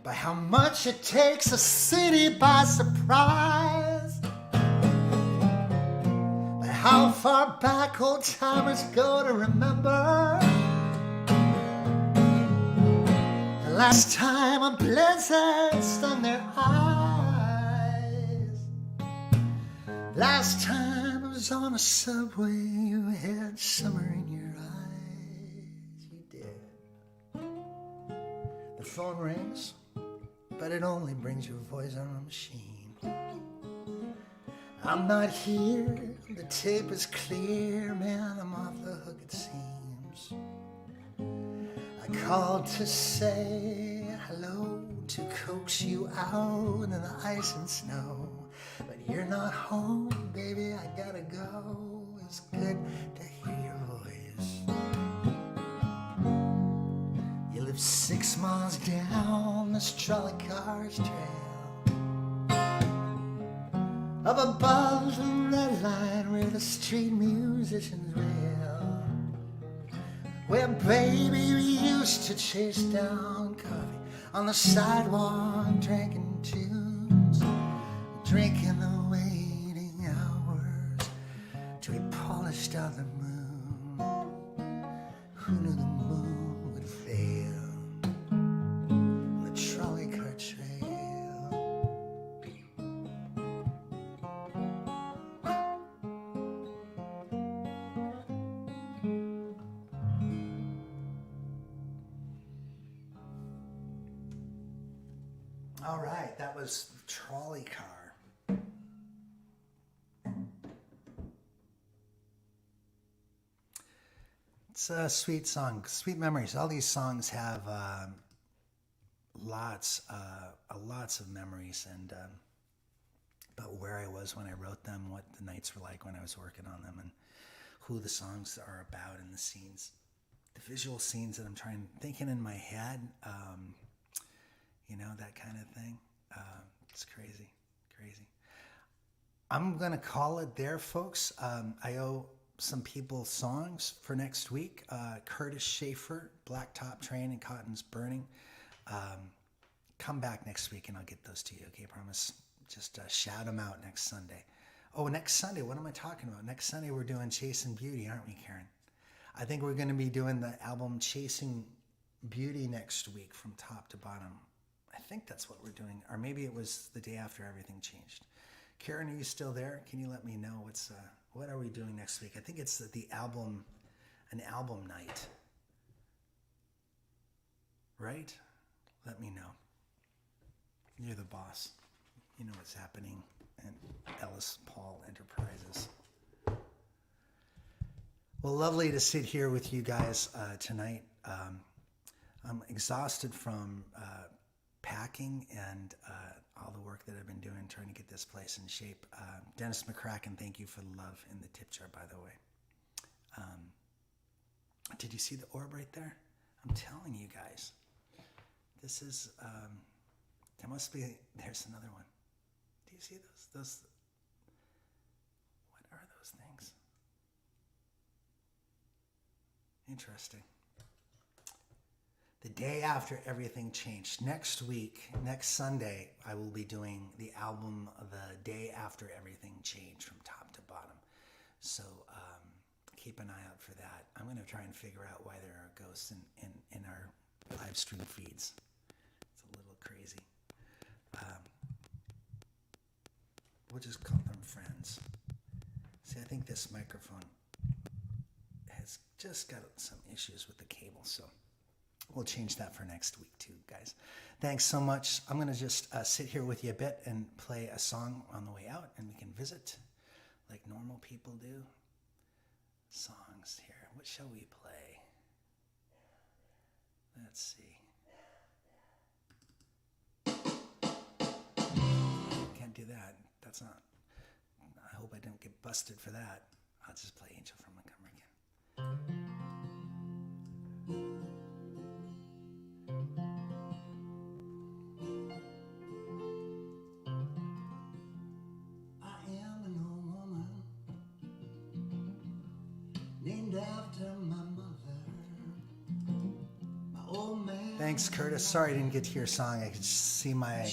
Speaker 1: by how much it takes a city by surprise, by how far back old timers go to remember the last time a blizzard stung their eyes, last time I was on a subway, you had summer in your eyes. You did. The phone rings, but it only brings your voice on a machine. I'm not here, the tape is clear, man, I'm off the hook it seems. I called to say hello, to coax you out in the ice and snow, but you're not home, baby, I gotta go. It's good to hear your voice. You live 6 miles down this trolley car's trail, up above the red line where the street musicians wail, where baby we used to chase down coffee on the sidewalk, drinking tunes, drinking the waiting hours till we polished out the moon. Who knew the moon would fail on the trolley car trail? All right, that was Trolley Car. It's a sweet song, sweet memories. All these songs have lots of memories, and about where I was when I wrote them, what the nights were like when I was working on them, and who the songs are about and the scenes, the visual scenes that I'm thinking in my head. You know, that kind of thing. It's crazy. I'm going to call it there, folks. I owe some people songs for next week. Curtis Schaefer, Blacktop Train and Cotton's Burning. Come back next week and I'll get those to you, okay? I promise. Just shout them out next Sunday. Oh, next Sunday, what am I talking about? Next Sunday we're doing Chasing Beauty, aren't we, Karen? I think we're going to be doing the album Chasing Beauty next week from top to bottom. I think that's what we're doing. Or maybe it was the day after everything changed. Karen, are you still there? Can you let me know what are we doing next week? I think it's an album night. Right? Let me know. You're the boss. You know what's happening at Ellis Paul Enterprises. Well, lovely to sit here with you guys tonight. I'm exhausted from packing and all the work that I've been doing trying to get this place in shape. Dennis McCracken, thank you for the love in the tip jar, by the way. Did you see the orb right there? I'm telling you guys. This is, there's another one. Do you see those? What are those things? Interesting. The day after everything changed. Next week, next Sunday, I will be doing the album The Day After Everything Changed from top to bottom. So keep an eye out for that. I'm going to try and figure out why there are ghosts in our live stream feeds. It's a little crazy. We'll just call them friends. See, I think this microphone has just got some issues with the cable, so we'll change that for next week too, guys. Thanks so much. I'm going to just sit here with you a bit and play a song on the way out, and we can visit like normal people do. Songs here. What shall we play? Let's see. Can't do that. That's not. I hope I don't get busted for that. I'll just play Angel from Montgomery again. After my mother, my old man. Thanks, Curtis. Sorry I didn't get to your song. I could see my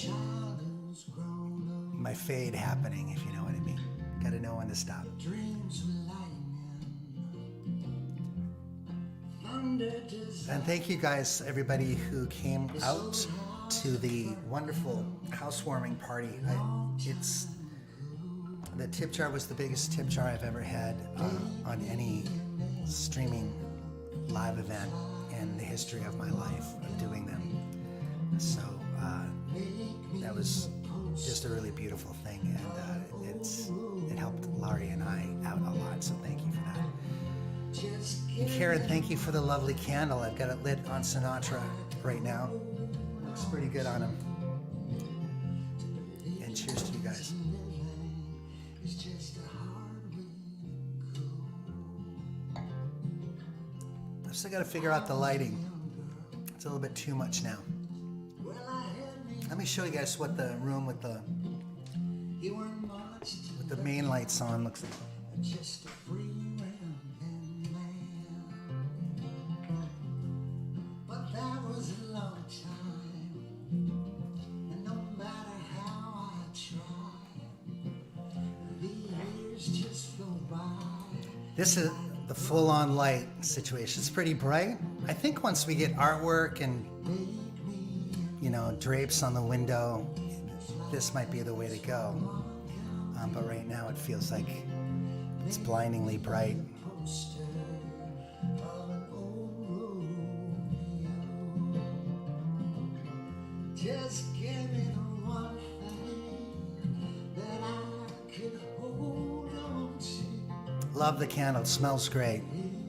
Speaker 1: fade happening, if you know what I mean. Got to know when to stop. And thank you guys, everybody who came out to the wonderful housewarming party. The tip jar was the biggest tip jar I've ever had on any streaming live event in the history of my life of doing them. So that was just a really beautiful thing, and it helped Laurie and I out a lot, so thank you for that. And Karen, thank you for the lovely candle. I've got it lit on Sinatra right now. Looks pretty good on him. And cheers to you guys. I've still got to figure out the lighting. It's a little bit too much now. Let me show you guys what the room with the main lights on looks like. But that was a long time, and no matter how I try, the years just flow by. This is the full-on light situation. It's pretty bright. I think once we get artwork and, you know, drapes on the window, this might be the way to go. But right now it feels like it's blindingly bright. Just give me the one thing that I could hold on to. Love the candle. It smells great.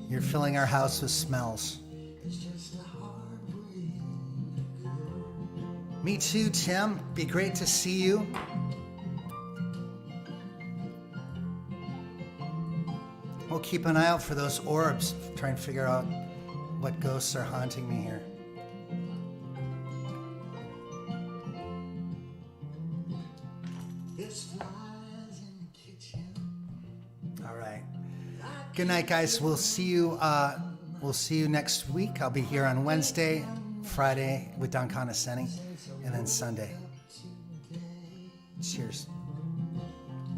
Speaker 1: You're filling our house with smells. Me too, Tim. Be great to see you. We'll keep an eye out for those orbs. Try and figure out what ghosts are haunting me here. This flies in the Good night, guys. We'll see you. We'll see you next week. I'll be here on Wednesday, Friday with Don Condescending, and then Sunday. Cheers.